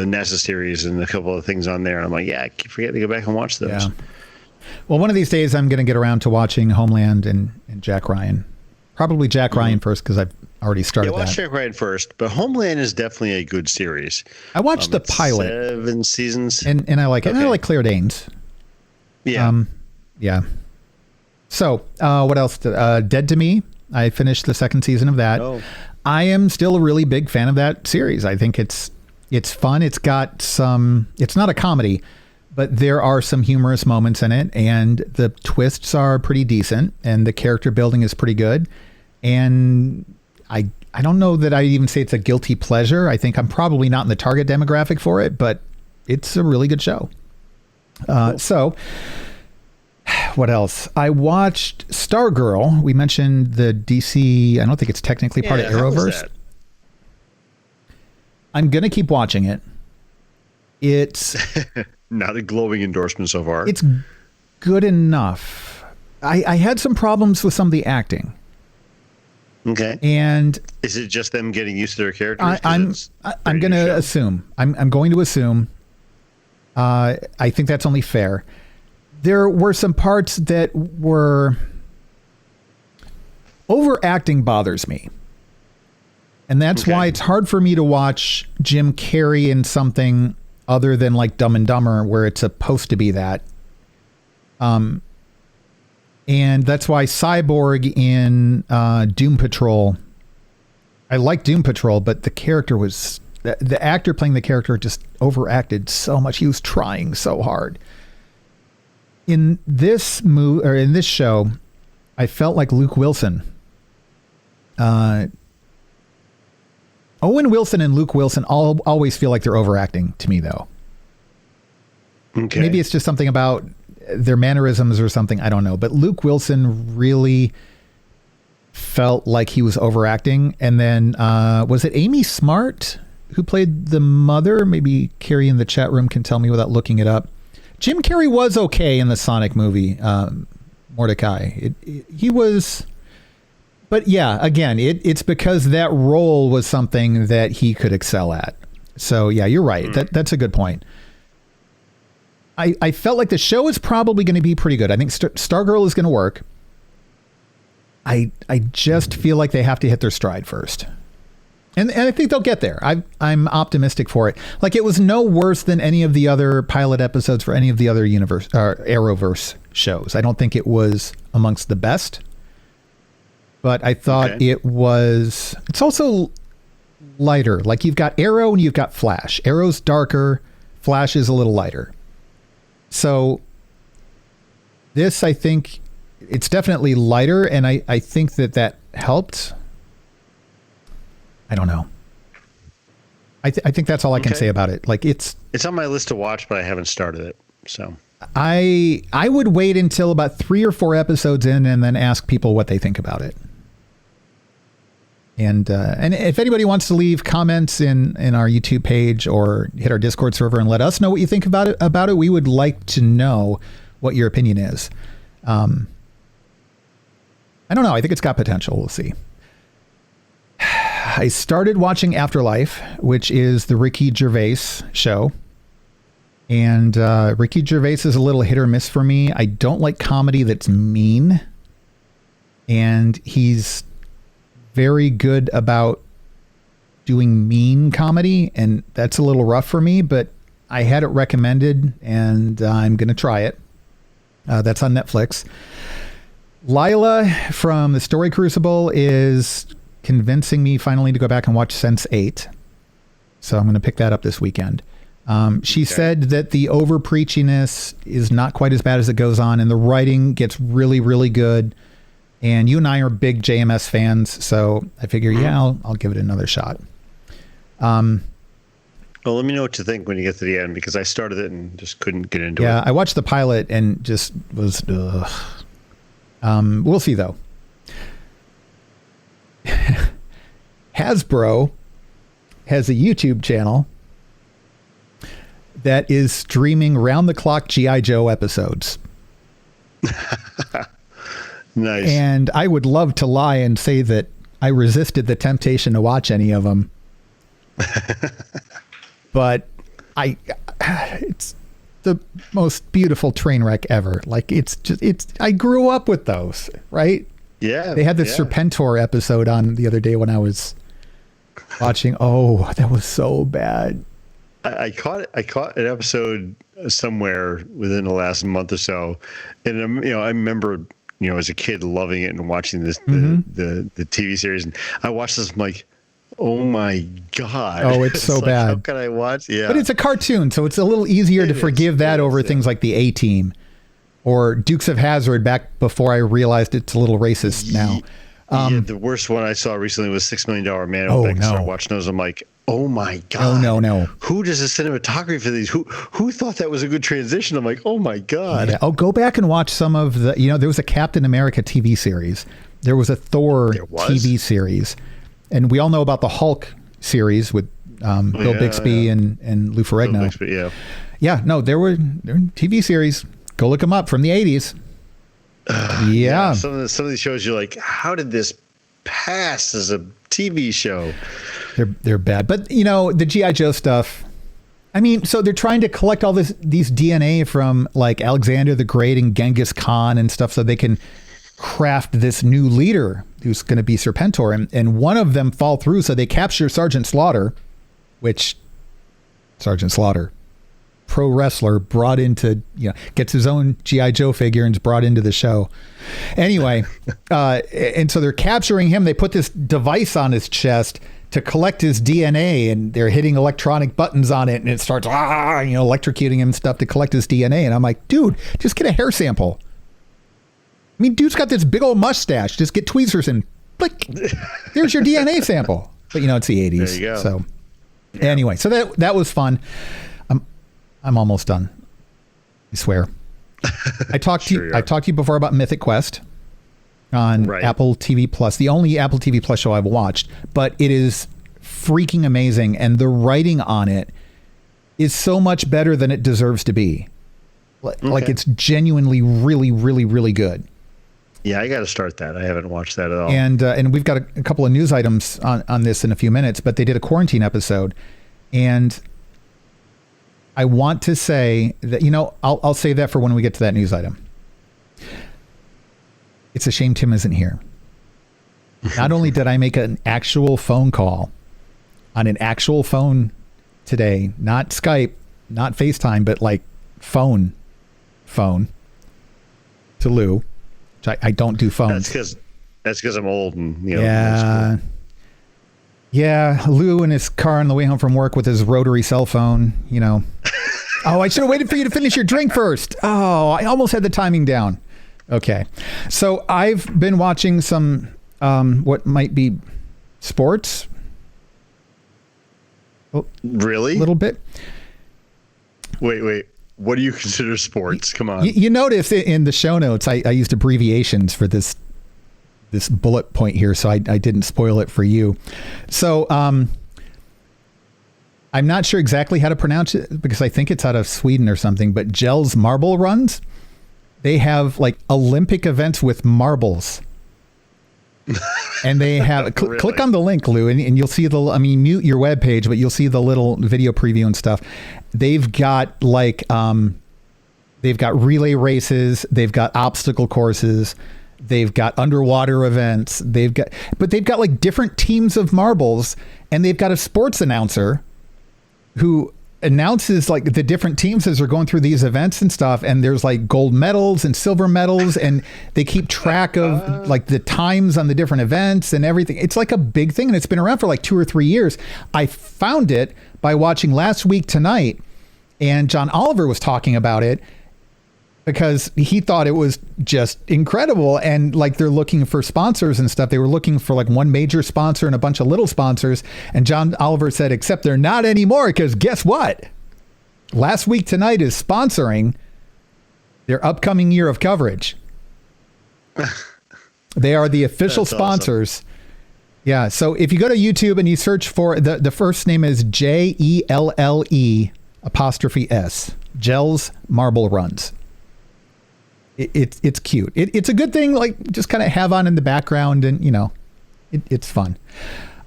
NASA series and a couple of things on there. And I'm like, yeah, I keep forgetting to go back and watch those. Yeah. Well, one of these days I'm going to get around to watching Homeland and Jack Ryan. Probably Jack Ryan first because I've already started watch Jack Ryan first, but Homeland is definitely a good series. I watched the pilot. 7 seasons. And I like it. And I like Claire Danes. Yeah. Yeah. So, what else? Dead to Me. I finished the 2nd season of that. Oh. I am still a really big fan of that series. I think it's fun. It's got it's not a comedy, but there are some humorous moments in it, and the twists are pretty decent, and the character building is pretty good. And I don't know that I'd even say it's a guilty pleasure. I think I'm probably not in the target demographic for it, but it's a really good show. Cool. So what else? I watched Stargirl. We mentioned the DC. I don't think it's technically part of Arrowverse. I'm going to keep watching it. It's not a glowing endorsement so far. It's good enough. I had some problems with some of the acting. Okay. And is it just them getting used to their characters? I'm going to assume. I'm going to assume. I think that's only fair. There were some parts that were overacting bothers me. And that's why it's hard for me to watch Jim Carrey in something other than like Dumb and Dumber, where it's supposed to be that. And that's why Cyborg in Doom Patrol, I like Doom Patrol, but the character was, the actor playing the character just overacted so much. He was trying so hard. In this movie, or in this show, I felt like Luke Wilson. Owen Wilson and Luke Wilson always feel like they're overacting to me, though. Okay. Maybe it's just something about their mannerisms or something. I don't know. But Luke Wilson really felt like he was overacting. And then was it Amy Smart who played the mother? Maybe Carrie in the chat room can tell me without looking it up. Jim Carrey was okay in the Sonic movie, Mordecai. He was, but yeah, again, it's because that role was something that he could excel at. So yeah, you're right. That's a good point. I felt like the show is probably going to be pretty good. I think Stargirl is going to work. I just feel like they have to hit their stride first. And I think they'll get there. I'm optimistic for it. Like, it was no worse than any of the other pilot episodes for any of the other Arrowverse shows. I don't think it was amongst the best, but I thought it's also lighter. Like, you've got Arrow and you've got Flash. Arrow's darker. Flash is a little lighter. So this, I think it's definitely lighter. And I think that helped. I don't know. I think that's all I can say about it. Like, it's on my list to watch, but I haven't started it. So I would wait until about 3 or 4 episodes in and then ask people what they think about it. And if anybody wants to leave comments in our YouTube page or hit our Discord server and let us know what you think about it, we would like to know what your opinion is. I don't know. I think it's got potential. We'll see. I started watching Afterlife, which is the Ricky Gervais show. And Ricky Gervais is a little hit or miss for me. I don't like comedy that's mean. And he's very good about doing mean comedy. And that's a little rough for me, but I had it recommended and I'm going to try it. That's on Netflix. Lila from the Story Crucible is convincing me finally to go back and watch Sense8. So I'm going to pick that up this weekend. She said that the over preachiness is not quite as bad as it goes on, and the writing gets really, really good. And you and I are big JMS fans, so I figure, I'll give it another shot. Well, let me know what you think when you get to the end, because I started it and just couldn't get into it. Yeah, I watched the pilot and just was. We'll see though. Hasbro has a YouTube channel that is streaming round-the-clock G.I. Joe episodes. Nice. And I would love to lie and say that I resisted the temptation to watch any of them. But it's the most beautiful train wreck ever. Like I grew up with those, right? Yeah. They had this Serpentor episode on the other day when I was watching. Oh, that was so bad. I caught an episode somewhere within the last month or so, and I remember as a kid loving it and watching this the TV series, and I watched this. I'm like, oh my god! Oh, it's so bad. How can I watch? Yeah, but it's a cartoon, so it's a little easier to forgive that over things like the A-Team or Dukes of Hazzard back before I realized it's a little racist now. The worst one I saw recently was $6 Million Man. I started watching those. I'm like, oh my god! No! Who does the cinematography for these? Who thought that was a good transition? I'm like, oh my god! Yeah. Oh, go back and watch some of the. There was a Captain America TV series. There was a Thor TV series, and we all know about the Hulk series with Bill Bixby and Lou Ferrigno. Bixby, yeah. No, there were TV series. Go look them up from the 80s. Yeah. Some of these shows you're like, how did this pass as a TV show? They're bad. But the G.I. Joe stuff, I mean, so they're trying to collect all these DNA from like Alexander the Great and Genghis Khan and stuff so they can craft this new leader who's going to be Serpentor, and one of them fall through, so they capture Sergeant Slaughter, which Sergeant Slaughter, pro wrestler, brought into, gets his own G.I. Joe figure and is brought into the show. Anyway, and so they're capturing him. They put this device on his chest to collect his DNA, and they're hitting electronic buttons on it, and it starts, electrocuting him and stuff to collect his DNA. And I'm like, dude, just get a hair sample. I mean, dude's got this big old mustache. Just get tweezers and click. There's your DNA sample. But it's the 80s. There you go. So anyway, so that was fun. I'm almost done. I swear. I talked to you before about Mythic Quest on Apple TV Plus, the only Apple TV Plus show I've watched, but it is freaking amazing, and the writing on it is so much better than it deserves to be. Like it's genuinely really, really, really good. Yeah, I got to start that. I haven't watched that at all. And we've got a couple of news items on this in a few minutes, but they did a quarantine episode, and I want to say that, I'll save that for when we get to that news item. It's a shame Tim isn't here. Not only did I make an actual phone call on an actual phone today, not Skype, not FaceTime, but like phone to Lou, which I don't do phones. That's because I'm old and, Yeah. Yeah, Lou in his car on the way home from work with his rotary cell phone, Oh, I should have waited for you to finish your drink first. Oh, I almost had the timing down. Okay. So I've been watching some, what might be sports. Really? A little bit. Wait. What do you consider sports? Come on. You notice in the show notes, I used abbreviations for this bullet point here, so I didn't spoil it for you. So I'm not sure exactly how to pronounce it because I think it's out of Sweden or something, but Gels Marble Runs, they have like Olympic events with marbles. And they have, click on the link, Lou, and you'll see mute your webpage, but you'll see the little video preview and stuff. They've got like, they've got relay races, they've got obstacle courses, they've got underwater events, they've got like different teams of marbles, and they've got a sports announcer who announces like the different teams as they're going through these events and stuff, and there's like gold medals and silver medals, and they keep track of like the times on the different events and everything. It's like a big thing, and it's been around for like 2 or 3 years. I found it by watching Last Week Tonight, And John Oliver was talking about it because he thought it was just incredible. And like, they're looking for sponsors and stuff. They were looking for like one major sponsor and a bunch of little sponsors. And John Oliver said, except they're not anymore, because guess what? Last Week Tonight is sponsoring their upcoming year of coverage. They are the official sponsors. Awesome. Yeah. So if you go to YouTube and you search for the first name is JELLE''S, Gels Marble Runs. It's cute. It's a good thing, like, just kind of have on in the background, and it's fun.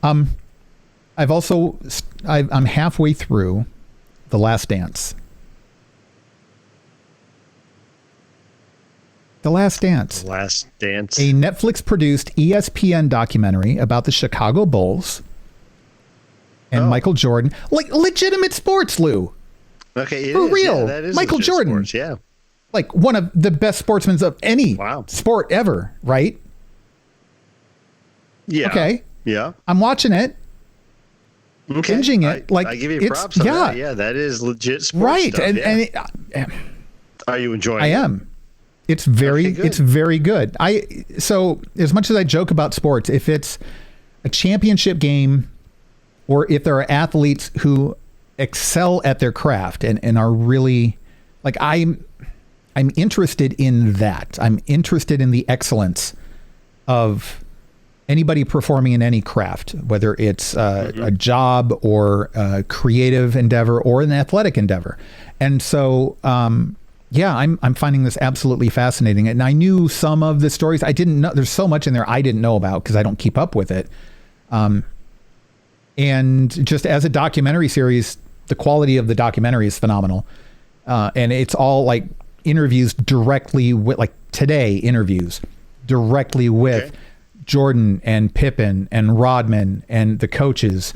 I'm halfway through The Last Dance. The Last Dance. Last Dance. A Netflix produced ESPN documentary about the Chicago Bulls and Michael Jordan. Like, legitimate sports, Lou. Okay, for real. Yeah, that is Michael Jordan. Sports, yeah. Like one of the best sportsmen of any sport ever, right? Yeah. Okay. Yeah. I'm watching it. Okay. Binging it. I give you props on that. Yeah, that is legit sports right. stuff. And are you enjoying it? I am. It's very good. So as much as I joke about sports, if it's a championship game or if there are athletes who excel at their craft and are really like, I'm interested in that. I'm interested in the excellence of anybody performing in any craft, whether it's a job or a creative endeavor or an athletic endeavor. And so, I'm finding this absolutely fascinating. And I knew some of the stories. I didn't know. There's so much in there I didn't know about because I don't keep up with it. And just as a documentary series, the quality of the documentary is phenomenal. And it's all like interviews directly with, like today, interviews directly with Jordan and Pippen and Rodman and the coaches,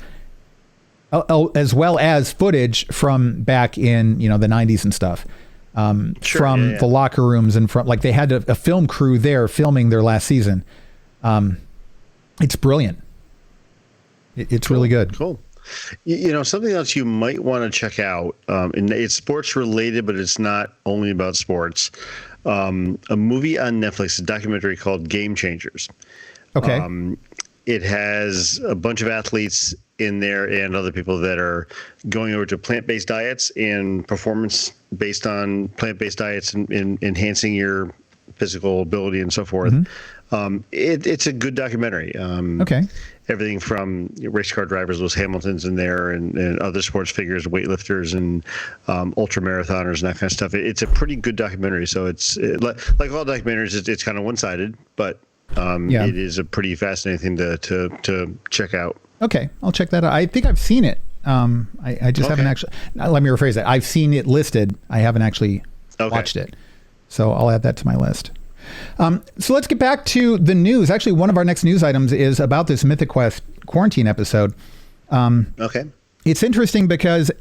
as well as footage from back in, the 90s and stuff, from the locker rooms and from, like, they had a film crew there filming their last season. It's brilliant. It's really good. Cool. Something else you might want to check out, and it's sports related, but it's not only about sports. A movie on Netflix, a documentary called Game Changers. Okay. It has a bunch of athletes in there and other people that are going over to plant-based diets and performance based on plant-based diets and enhancing your physical ability and so forth. It's a good documentary. Okay. Everything from race car drivers, Lewis Hamilton's in there, and other sports figures, weightlifters, and ultra marathoners, and that kind of stuff. It's a pretty good documentary. So it's like all documentaries, it's kind of one-sided, but it is a pretty fascinating thing to check out. Okay, I'll check that out. I think I've seen it. I just haven't actually. Let me rephrase that. I've seen it listed. I haven't actually watched it. So I'll add that to my list. So let's get back to the news. Actually, one of our next news items is about this Mythic Quest quarantine episode. It's interesting because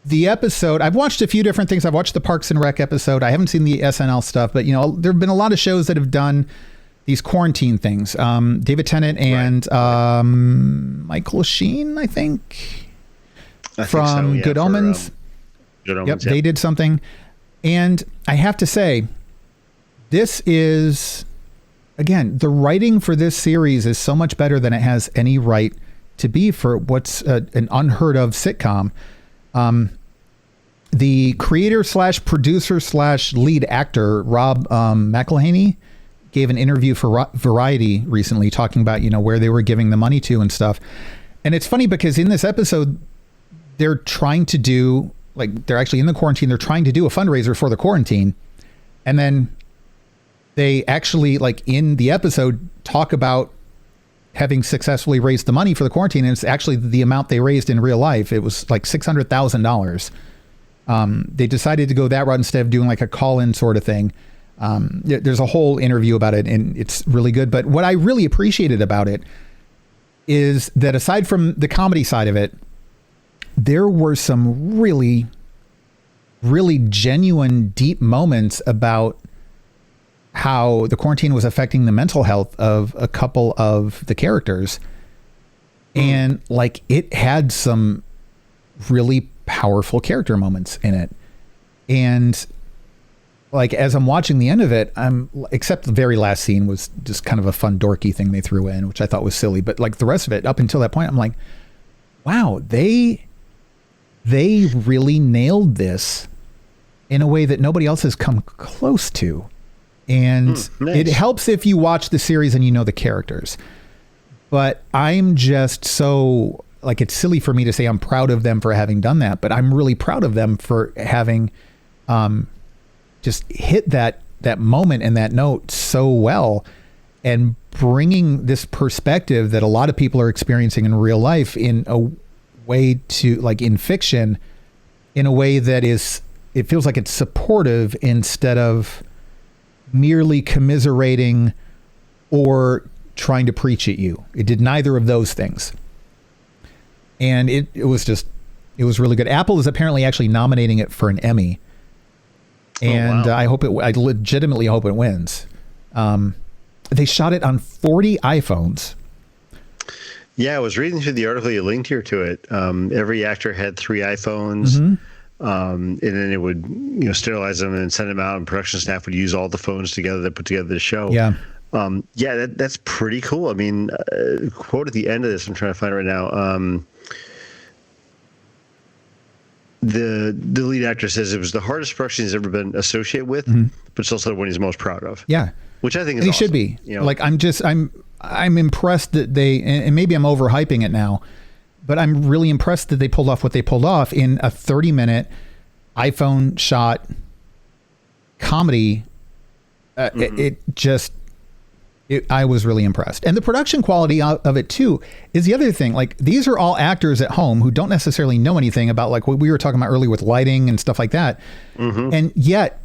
the episode, I've watched a few different things. I've watched the Parks and Rec episode. I haven't seen the SNL stuff, but there have been a lot of shows that have done these quarantine things. David Tennant and Michael Sheen, I think from Good Omens. Good Omens. They did something. And I have to say, this is, again, the writing for this series is so much better than it has any right to be for what's an unheard of sitcom. The creator / producer / lead actor, Rob McElhenney, gave an interview for Variety recently talking about, where they were giving the money to and stuff. And it's funny because in this episode, they're trying to do, like, they're actually in the quarantine. They're trying to do a fundraiser for the quarantine. And then they actually, like, in the episode, talk about having successfully raised the money for the quarantine. And it's actually the amount they raised in real life. It was like $600,000. They decided to go that route instead of doing like a call-in sort of thing. There's a whole interview about it, and it's really good. But what I really appreciated about it is that aside from the comedy side of it, there were some really, really genuine, deep moments about how the quarantine was affecting the mental health of a couple of the characters. And like, it had some really powerful character moments in it. And like, as I'm watching the end of it, except the very last scene was just kind of a fun dorky thing they threw in, which I thought was silly. But like the rest of it, up until that point, I'm like, wow, they really nailed this in a way that nobody else has come close to. And nice. It helps if you watch the series and you know the characters. But I'm just so, like, it's silly for me to say I'm proud of them for having done that, but I'm really proud of them for having just hit that moment and that note so well, and bringing this perspective that a lot of people are experiencing in real life in a way to, like, in fiction, in a way that is, it feels like it's supportive instead of merely commiserating or trying to preach at you. It did neither of those things. And it was really good. Apple is apparently actually nominating it for an Emmy. And wow. I legitimately hope it wins. They shot it on 40 iPhones. Yeah, I was reading through the article you linked here to it. Every actor had 3 iPhones, and then it would, sterilize them and send them out, and production staff would use all the phones together to put together the show. Yeah. That's pretty cool. I mean, quote at the end of this, I'm trying to find it right now. The lead actor says it was the hardest production he's ever been associated with, but it's also the one he's most proud of. Yeah. Which I think is he awesome. should be. Like, I'm impressed that they, and maybe I'm overhyping it now, but I'm really impressed that they pulled off what they pulled off in a 30-minute iPhone shot comedy. I was really impressed. And the production quality of it too is the other thing. Like, these are all actors at home who don't necessarily know anything about, like, what we were talking about earlier with lighting and stuff like that. And yet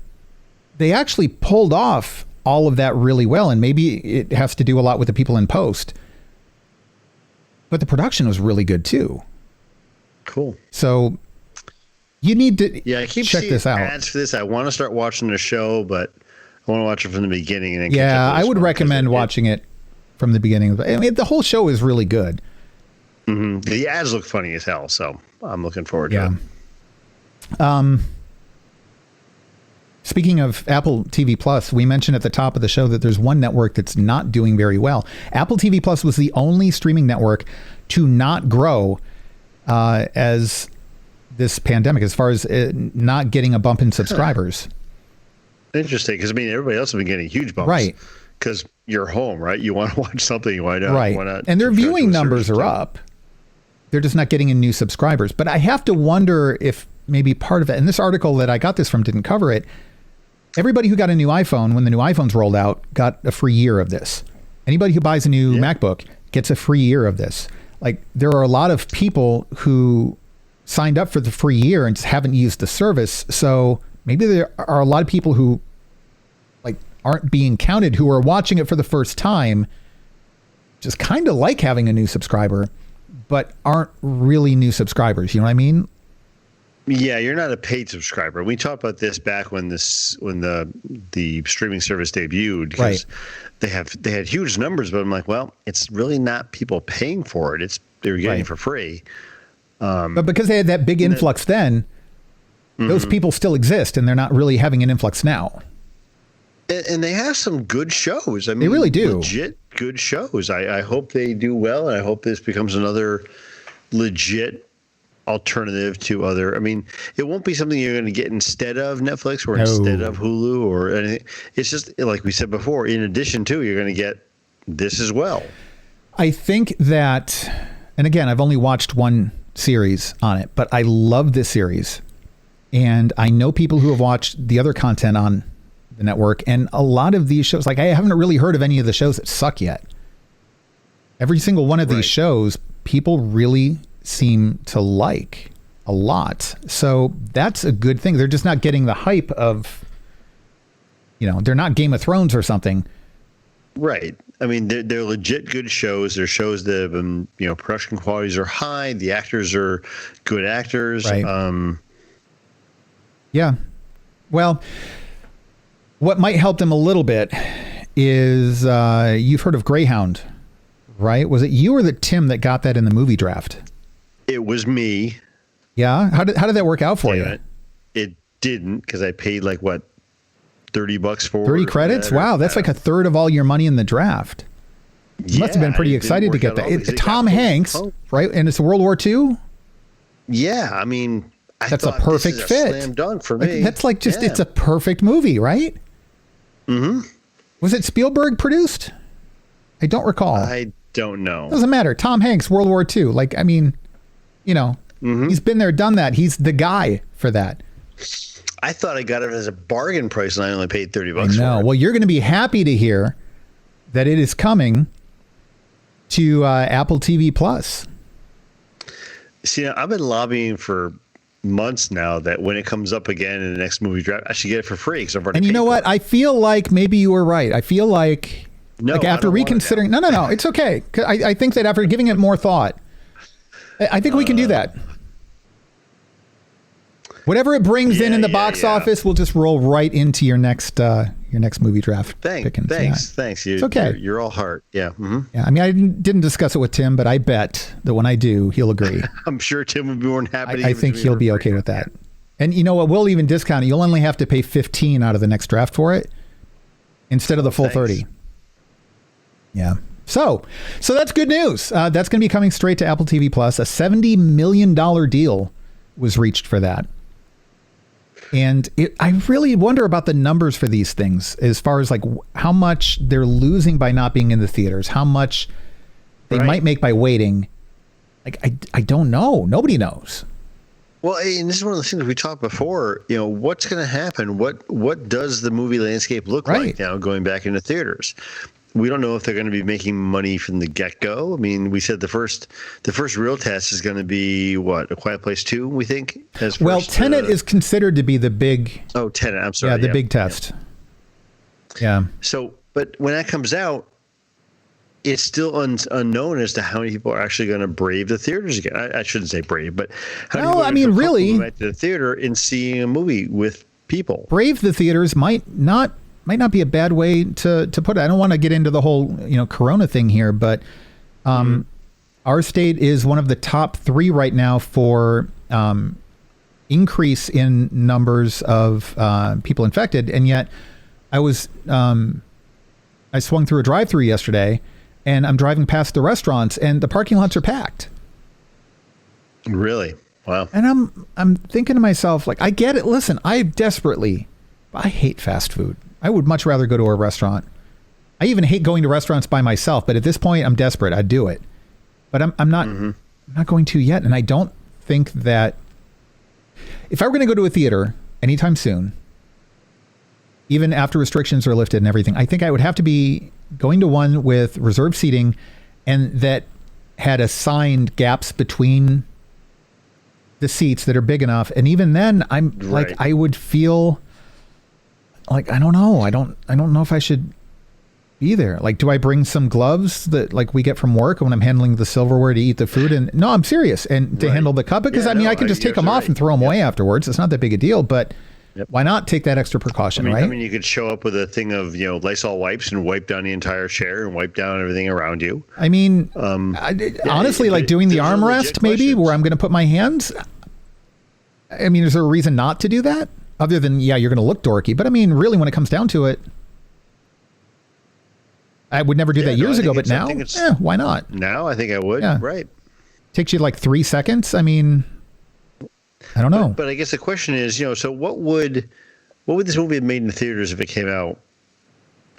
they actually pulled off all of that really well. And maybe it has to do a lot with the people in post, but the production was really good too. Cool. So you need to I keep check this out. Ads for this. I want to start watching the show, but I want to watch it from the beginning. And then I would recommend watching it from the beginning. I mean, the whole show is really good. The ads look funny as hell, so I'm looking forward to it. Speaking of Apple TV Plus, we mentioned at the top of the show that there's one network that's not doing very well. Apple TV Plus was the only streaming network to not grow as this pandemic, as far as not getting a bump in subscribers. Interesting, because I mean, everybody else has been getting huge bumps, right? Because you're home, right? You want to watch something, why not? Right, why not? And their viewing numbers are up. They're just not getting in new subscribers. But I have to wonder if maybe part of it, and this article that I got this from didn't cover it. Everybody who got a new iPhone when the new iPhones rolled out got a free year of this. Anybody who buys a new MacBook gets a free year of this. Like, there are a lot of people who signed up for the free year and just haven't used the service. So maybe there are a lot of people who, like, aren't being counted, who are watching it for the first time, just kind of like having a new subscriber, but aren't really new subscribers. You know what I mean? Yeah, you're not a paid subscriber. We talked about this back when the streaming service debuted, because they had huge numbers, but I'm like, well, it's really not people paying for it. They were getting it for free. But because they had that big influx then, those people still exist, and they're not really having an influx now. And they have some good shows. I mean, they really do. Legit good shows. I hope they do well, and I hope this becomes another legit alternative to other. I mean, it won't be something you're going to get instead of Netflix or instead of Hulu or anything. It's just, like we said before, in addition to, you're going to get this as well. I think that, and again, I've only watched one series on it, but I love this series. And I know people who have watched the other content on the network, and a lot of these shows, like, I haven't really heard of any of the shows that suck yet. Every single one of these shows, people really seem to like a lot. So that's a good thing. They're just not getting the hype of, they're not Game of Thrones or something. Right. I mean, they're legit good shows. They're shows that have been, production qualities are high. The actors are good actors. Right. Yeah. Well, what might help them a little bit is you've heard of Greyhound, right? Was it you or Tim that got that in the movie draft? It was me. Yeah. How did that work out for you? It didn't, because I paid like what, $30 for 30 credits? Wow, that's like a third of all your money in the draft. You must have been pretty excited to get that. Tom Hanks, right? And it's World War II? Yeah, I mean, that's a perfect fit. Slam dunk for me. That's like just, it's a perfect movie, right? Mm-hmm. Was it Spielberg produced? I don't recall. I don't know. Doesn't matter. Tom Hanks, World War II. Like, I mean, you know, he's been there, done that. He's the guy for that. I thought I got it as a bargain price and I only paid $30 for it. Well, you're going to be happy to hear that it is coming to Apple TV Plus. See, I've been lobbying for months now that when it comes up again in the next movie draft, I should get it for free because I've already. And you know what? I feel like maybe you were right. I feel like, after reconsidering, no, it's okay. I think that after giving it more thought, I think we can do that. Whatever it brings in the box office, we'll just roll right into your next movie draft. Thanks. It's okay. You're all heart. Yeah. Mm-hmm. Yeah. I mean, I didn't discuss it with Tim, but I bet that when I do, he'll agree. I'm sure Tim would be more than happy. I think he'll be okay with that. And you know what? We'll even discount it. You'll only have to pay $15 out of the next draft for it instead of the full $30. Yeah. So that's good news. That's going to be coming straight to Apple TV Plus. A $70 million deal was reached for that. And I really wonder about the numbers for these things as far as like how much they're losing by not being in the theaters, how much they might make by waiting. Like, I don't know. Nobody knows. Well, and this is one of the things we talked before, you know, what's going to happen? What does the movie landscape look like now going back into theaters? We don't know if they're going to be making money from the get-go. I mean, we said the first real test is going to be what, A Quiet Place 2, we think? Well, Tenet is considered to be the big... Oh, Tenet, I'm sorry. Yeah, the big test. Yeah. So, but when that comes out, it's still unknown as to how many people are actually going to brave the theaters again. I shouldn't say brave, but how many people really, go back to the theater and seeing a movie with people? Brave the theaters might not be a bad way to put it. I don't want to get into the whole, Corona thing here, but our state is one of the top 3 right now for increase in numbers of people infected. And yet I swung through a drive-through yesterday and I'm driving past the restaurants and the parking lots are packed. Really? Wow. And I'm thinking to myself, like, I get it. Listen, I hate fast food. I would much rather go to a restaurant. I even hate going to restaurants by myself, but at this point I'm desperate. I'd do it. But I'm not I'm not going to yet. And I don't think that if I were going to go to a theater anytime soon, even after restrictions are lifted and everything, I think I would have to be going to one with reserved seating and that had assigned gaps between the seats that are big enough. And even then like, I would feel like, I don't know. I don't know if I should be there. Like, do I bring some gloves that like we get from work when I'm handling the silverware to eat the food? And no, I'm serious. And to handle the cup, because I can just take them off and throw them away afterwards. It's not that big a deal, but why not take that extra precaution, right? I mean, you could show up with a thing of, Lysol wipes and wipe down the entire chair and wipe down everything around you. I mean, honestly, like doing the armrest maybe where I'm going to put my hands. I mean, is there a reason not to do that? Other than, you're going to look dorky. But I mean, really, when it comes down to it, I would never do that years ago, but now, why not? Now I think I would. Yeah. Right. Takes you like 3 seconds. I mean, I don't know. But I guess the question is, so what would this movie have made in the theaters if it came out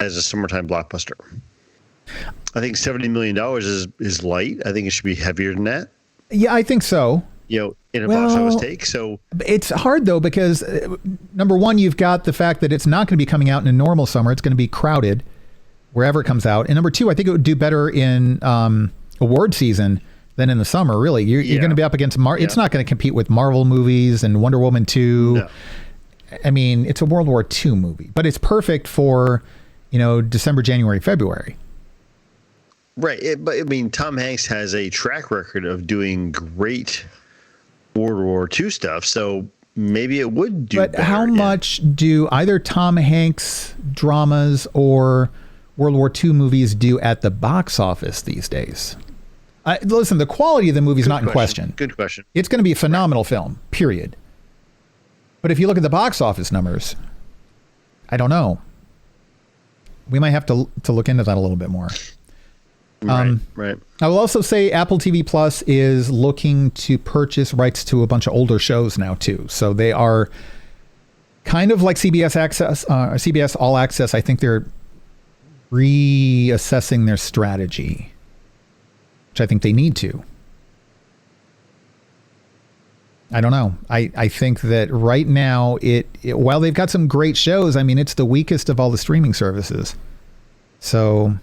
as a summertime blockbuster? I think $70 million is light. I think it should be heavier than that. Yeah, I think so. In a box office take. So it's hard though, because number one, you've got the fact that it's not going to be coming out in a normal summer. It's going to be crowded wherever it comes out. And number two, I think it would do better in award season than in the summer. Really, you're going to be up against It's not going to compete with Marvel movies and Wonder Woman 2. No. I mean, it's a World War II movie, but it's perfect for December, January, February. Right, but I mean, Tom Hanks has a track record of doing great World War II stuff, so maybe it would do better. But how much do either Tom Hanks dramas or World War II movies do at the box office these days? Listen, the quality of the movie is not in question. Good question. It's going to be a phenomenal film, period. But if you look at the box office numbers, I don't know. We might have to look into that a little bit more. Right. I will also say Apple TV Plus is looking to purchase rights to a bunch of older shows now too. So they are kind of like CBS Access, CBS All Access. I think they're reassessing their strategy, which I think they need to. I don't know. I think that right now while they've got some great shows, I mean, it's the weakest of all the streaming services. So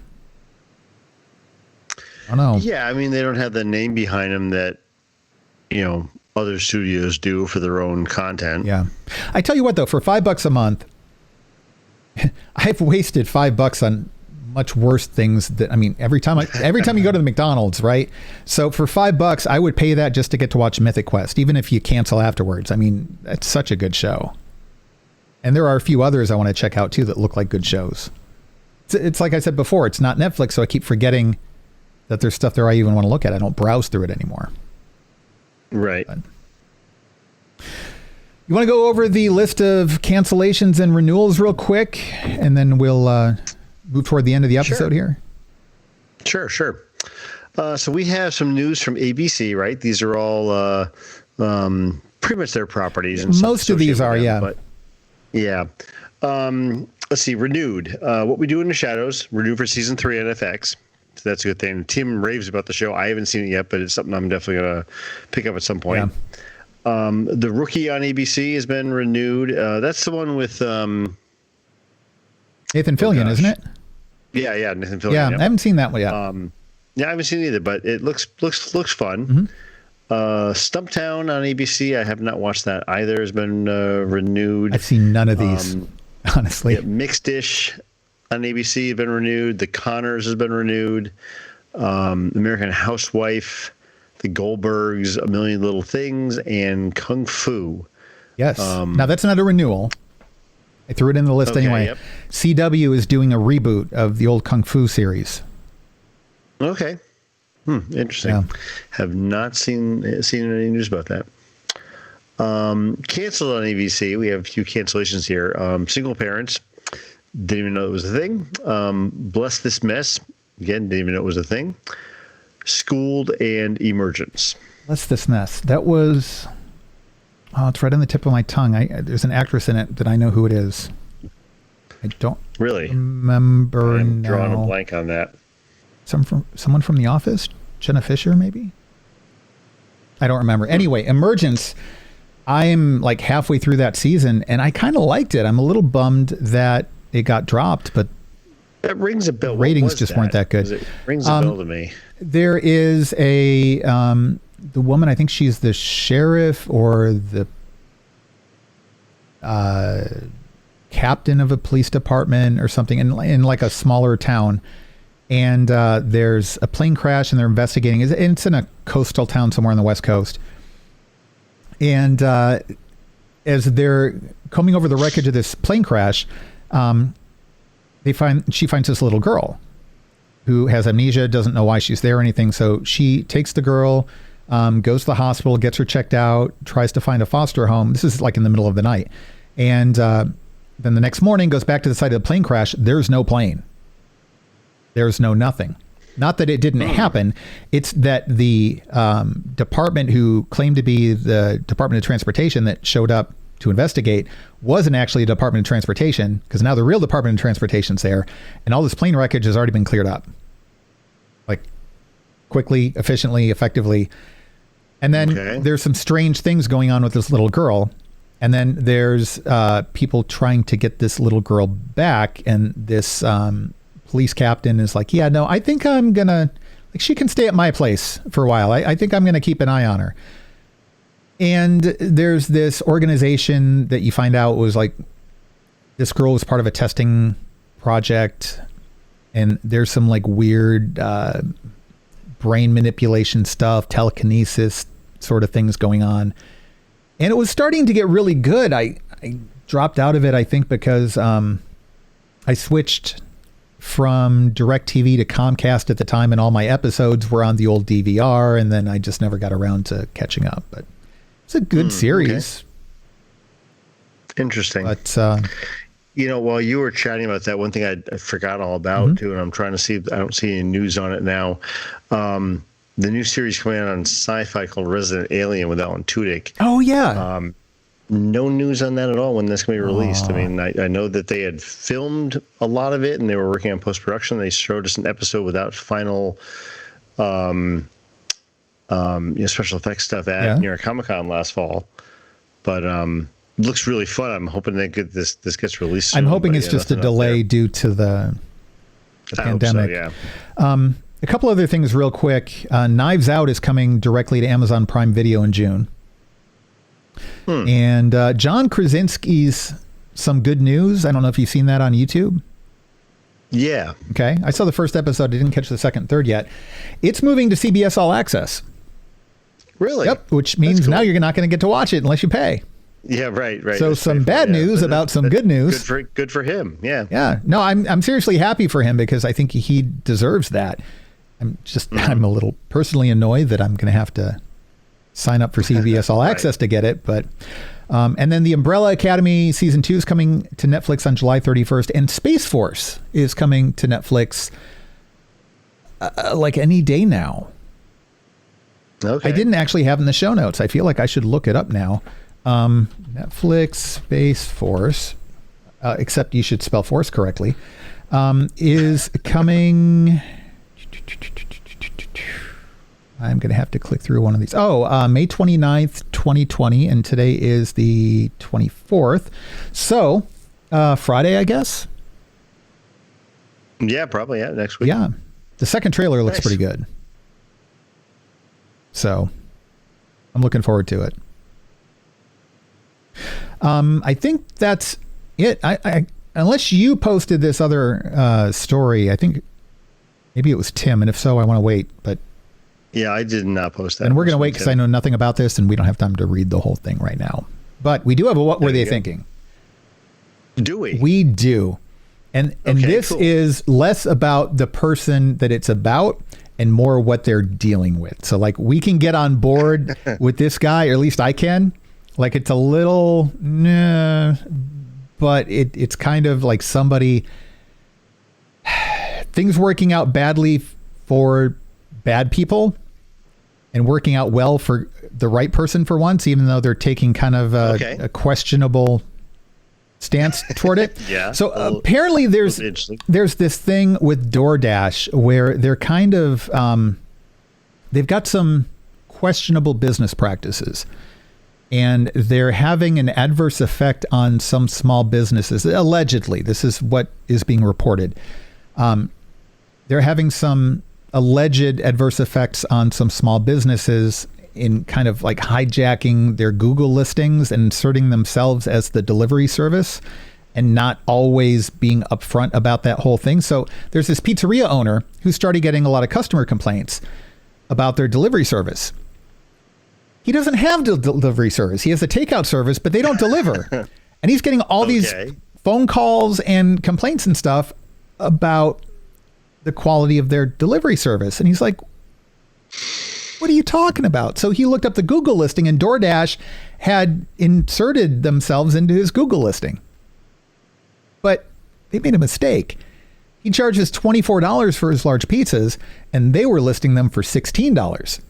I don't know. Yeah, I mean, they don't have the name behind them that, other studios do for their own content. Yeah. I tell you what, though, for $5 a month, I've wasted $5 on much worse things every time you go to the McDonald's, right? So for $5, I would pay that just to get to watch Mythic Quest, even if you cancel afterwards. I mean, that's such a good show. And there are a few others I want to check out too that look like good shows. It's like I said before, it's not Netflix, so I keep forgetting that there's stuff there I even want to look at. I don't browse through it anymore. Right. But you want to go over the list of cancellations and renewals real quick, and then we'll move toward the end of the episode here? Sure. So we have some news from ABC, right? These are all pretty much their properties. And most of these are, yeah. But yeah. Let's see. Renewed. What We Do in the Shadows, renewed for season 3 on FX. So that's a good thing. Tim raves about the show. I haven't seen it yet, but it's something I'm definitely going to pick up at some point. Yeah. The Rookie on ABC has been renewed. That's the one with Nathan Fillion, isn't it? Yeah, Nathan Fillion. Yeah, I haven't seen that one yet. Yeah, I haven't seen it either, but it looks fun. Mm-hmm. Stumptown on ABC, I have not watched that either. Has been renewed. I've seen none of these, honestly. Yeah, Mixed Dish on ABC has been renewed. The Connors has been renewed. American Housewife, The Goldbergs, A Million Little Things, and Kung Fu. Yes. Now that's not a renewal. I threw it in the list anyway. Yep. CW is doing a reboot of the old Kung Fu series. Okay. Interesting. Yeah. Have not seen any news about that. Canceled on ABC. We have a few cancellations here. Single Parents. Didn't even know it was a thing. Bless This Mess. Again, didn't even know it was a thing. Schooled and Emergence. Bless This Mess. That was... Oh, it's right on the tip of my tongue. There's an actress in it that I know who it is. I don't really remember. I'm drawing a blank on that. Someone from The Office? Jenna Fisher, maybe? I don't remember. Anyway, Emergence. I'm like halfway through that season, and I kind of liked it. I'm a little bummed that it got dropped, but that rings a bell. Ratings just weren't that good. It rings a bell to me. There is the woman, I think she's the sheriff or the captain of a police department or something in like a smaller town. And there's a plane crash and they're investigating. It's in a coastal town somewhere on the West Coast. And as they're combing over the wreckage of this plane crash, she finds this little girl who has amnesia, doesn't know why she's there or anything. So she takes the girl, goes to the hospital, gets her checked out, tries to find a foster home. This is like in the middle of the night. And then the next morning goes back to the site of the plane crash. There's no plane. There's no nothing. Not that it didn't happen. It's that the department who claimed to be the Department of Transportation that showed up to investigate wasn't actually a Department of Transportation, because now the real Department of Transportation's there, and all this plane wreckage has already been cleared up. Like, quickly, efficiently, effectively. And then there's some strange things going on with this little girl. And then there's people trying to get this little girl back, and this police captain is like, yeah, no, I think I'm going to, like, she can stay at my place for a while. I think I'm going to keep an eye on her. And there's this organization that you find out was like, this girl was part of a testing project, and there's some like weird brain manipulation stuff, telekinesis sort of things going on. And it was starting to get really good. I dropped out of it, I think, because I switched from DirecTV to Comcast at the time, and all my episodes were on the old DVR, and then I just never got around to catching up. But it's a good series. Okay. Interesting. But while you were chatting about that, one thing I forgot all about too, and I'm trying to see if I don't see any news on it now. The new series coming out on Sci-Fi called Resident Alien with Alan Tudyk. Oh yeah. No news on that at all when that's going to be released. I mean, I know that they had filmed a lot of it and they were working on post-production. They showed us an episode without final special effects stuff at New York Comic Con last fall. But looks really fun. I'm hoping that this gets released soon. I'm hoping it's just a delay due to the pandemic. Hope so, yeah. A couple other things real quick. Knives Out is coming directly to Amazon Prime Video in June. And John Krasinski's Some Good News. I don't know if you've seen that on YouTube. Yeah. Okay. I saw the first episode. I didn't catch the second and third yet. It's moving to CBS All Access. Really? Yep. Which means now you're not going to get to watch it unless you pay. Yeah, right. So that's some bad news about some good news. Good for him. Yeah. Yeah. No, I'm seriously happy for him because I think he deserves that. I'm a little personally annoyed that I'm going to have to sign up for CBS All Access to get it. But and then the Umbrella Academy season 2 is coming to Netflix on July 31st, and Space Force is coming to Netflix like any day now. Okay. I didn't actually have in the show notes. I feel like I should look it up now. Netflix Space Force, except you should spell force correctly, is coming. I'm going to have to click through one of these. May 29th, 2020, and today is the 24th. So, Friday, I guess? Yeah, probably, next week. Yeah. The second trailer looks pretty good. So, I'm looking forward to it. I think that's it. I unless you posted this other story, I think maybe it was Tim, and if so, I want to wait, but yeah, I did not post that. And we're going to wait because I know nothing about this and we don't have time to read the whole thing right now. But we do have a What Were They Thinking? Do we? We do. And this is less about the person that it's about and more what they're dealing with. So like we can get on board with this guy, or at least I can. Like it's a little, but it's kind of like somebody, things working out badly for bad people and working out well for the right person for once, even though they're taking kind of a questionable stance toward it. Yeah. So apparently there's this thing with DoorDash where they're kind of, they've got some questionable business practices and they're having an adverse effect on some small businesses. Allegedly, this is what is being reported. They're having some alleged adverse effects on some small businesses in kind of like hijacking their Google listings and inserting themselves as the delivery service and not always being upfront about that whole thing. So there's this pizzeria owner who started getting a lot of customer complaints about their delivery service. He doesn't have delivery service. He has a takeout service, but they don't deliver. And he's getting all these phone calls and complaints and stuff about the quality of their delivery service. And he's like, what are you talking about? So he looked up the Google listing and DoorDash had inserted themselves into his Google listing. But they made a mistake. He charges $24 for his large pizzas and they were listing them for $16.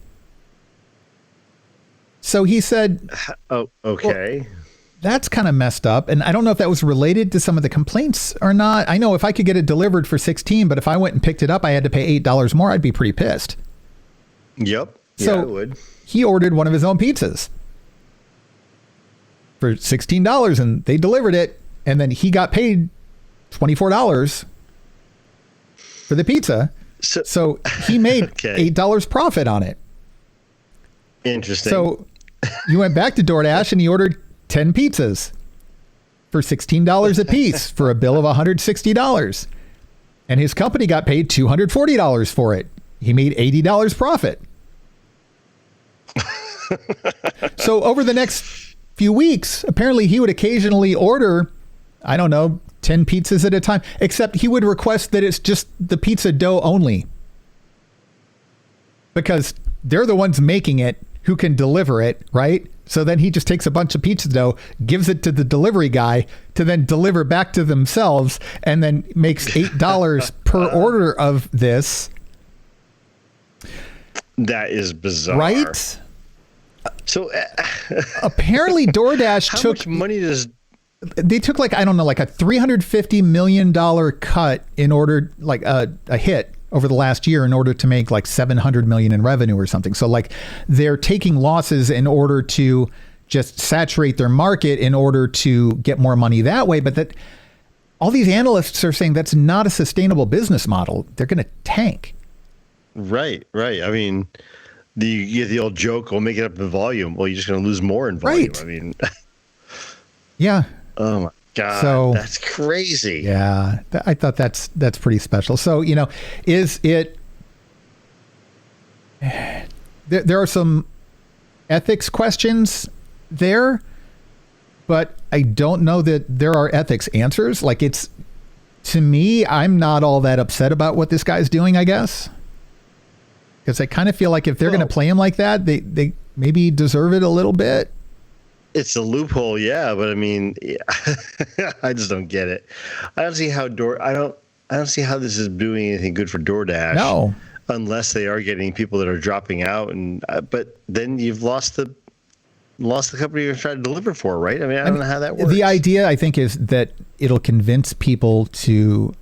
So he said, oh, okay. Well, that's kind of messed up. And I don't know if that was related to some of the complaints or not. I know if I could get it delivered for $16, but if I went and picked it up, I had to pay $8 more. I'd be pretty pissed. Yep. So yeah, I would. He ordered one of his own pizzas for $16 and they delivered it. And then he got paid $24 for the pizza. So he made $8 profit on it. Interesting. So you went back to DoorDash and he ordered 10 pizzas for $16 a piece for a bill of $160. And his company got paid $240 for it. He made $80 profit. So over the next few weeks, apparently he would occasionally order, I don't know, 10 pizzas at a time, except he would request that it's just the pizza dough only, because they're the ones making it who can deliver it, right? So then he just takes a bunch of pizza dough, gives it to the delivery guy to then deliver back to themselves, and then makes $8 per order of this. That is bizarre. Right? So apparently DoorDash how took... much money does... They took like, I don't know, like a $350 million cut in order, like a hit over the last year in order to make like 700 million in revenue or something. So like they're taking losses in order to just saturate their market in order to get more money that way. But that all these analysts are saying that's not a sustainable business model. They're going to tank. Right. I mean, you get the old joke, we'll make it up in volume. Well, you're just going to lose more in volume. Right. I mean, yeah. Oh my God. So, that's crazy. Yeah. I thought that's pretty special. So, you know, is it, there are some ethics questions there, but I don't know that there are ethics answers. Like it's, to me, I'm not all that upset about what this guy's doing, I guess. Because I kind of feel like if they're going to play him like that, they maybe deserve it a little bit. It's a loophole, yeah, but I mean, yeah. I just don't get it. I don't see how I don't see how this is doing anything good for DoorDash. No, unless they are getting people that are dropping out, and but then you've lost the company you're trying to deliver for, right? I mean, I don't know how that works. The idea, I think, is that it'll convince people to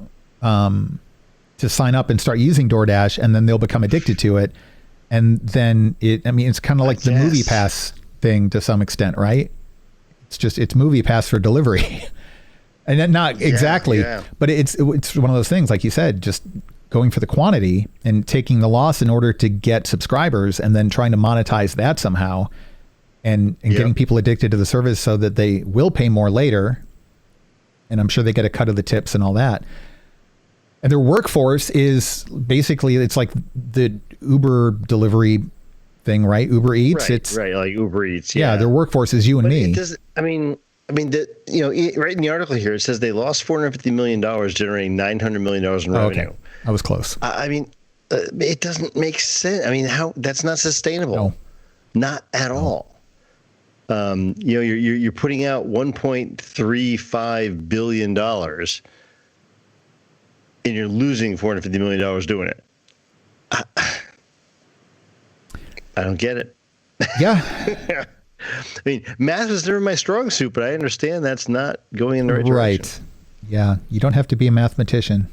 sign up and start using DoorDash, and then they'll become addicted to it, and then it's kind of like the Movie Pass thing to some extent, right? It's Movie Pass for delivery. And then not exactly, but it's one of those things, like you said, just going for the quantity and taking the loss in order to get subscribers and then trying to monetize that somehow and getting people addicted to the service so that they will pay more later. And I'm sure they get a cut of the tips and all that. And their workforce is basically, it's like the Uber delivery thing, right? Uber Eats. Right, like Uber Eats. Yeah, their workforce is you and me. Right in the article here, it says they lost $450 million, generating $900 million in revenue. Okay. I was close. It doesn't make sense. I mean, that's not sustainable. No. Not at all. You're putting out $1.35 billion and you're losing $450 million doing it. I don't get it. Yeah. I mean, math is never my strong suit, but I understand that's not going in the right direction. Right. Yeah. You don't have to be a mathematician.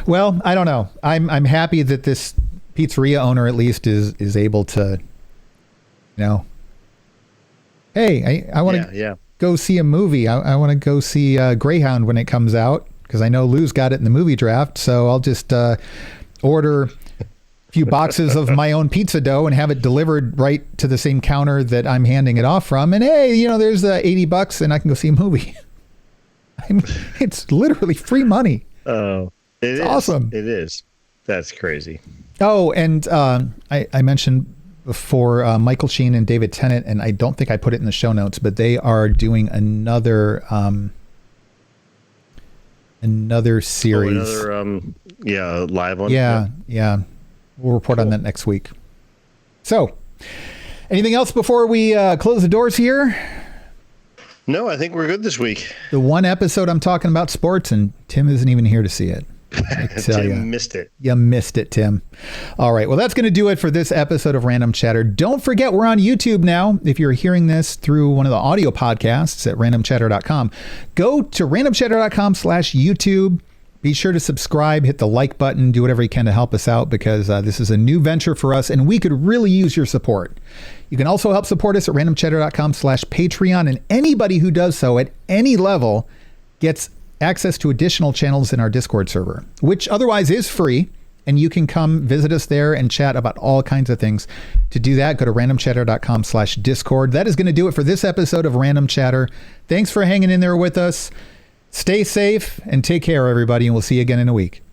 Well, I don't know. I'm happy that this pizzeria owner at least is able to, hey, I want to go see a movie. I want to go see Greyhound when it comes out because I know Lou's got it in the movie draft. So I'll just order few boxes of my own pizza dough and have it delivered right to the same counter that I'm handing it off from. And hey, there's $80 and I can go see a movie. It's literally free money. Oh, it's awesome. It is. That's crazy. Oh, and I mentioned before Michael Sheen and David Tennant, and I don't think I put it in the show notes, but they are doing another series. Live one. Yeah. We'll report on that next week. So, anything else before we close the doors here? No, I think we're good this week. The one episode I'm talking about sports, and Tim isn't even here to see it. Tim missed it. You missed it, Tim. All right. Well, that's going to do it for this episode of Random Chatter. Don't forget, we're on YouTube now. If you're hearing this through one of the audio podcasts at randomchatter.com, go to randomchatter.com/YouTube. Be sure to subscribe, hit the like button, do whatever you can to help us out because this is a new venture for us and we could really use your support. You can also help support us at randomchatter.com/Patreon, and anybody who does so at any level gets access to additional channels in our Discord server, which otherwise is free, and you can come visit us there and chat about all kinds of things. To do that, go to randomchatter.com/Discord. That is going to do it for this episode of Random Chatter. Thanks for hanging in there with us. Stay safe and take care, everybody, and we'll see you again in a week.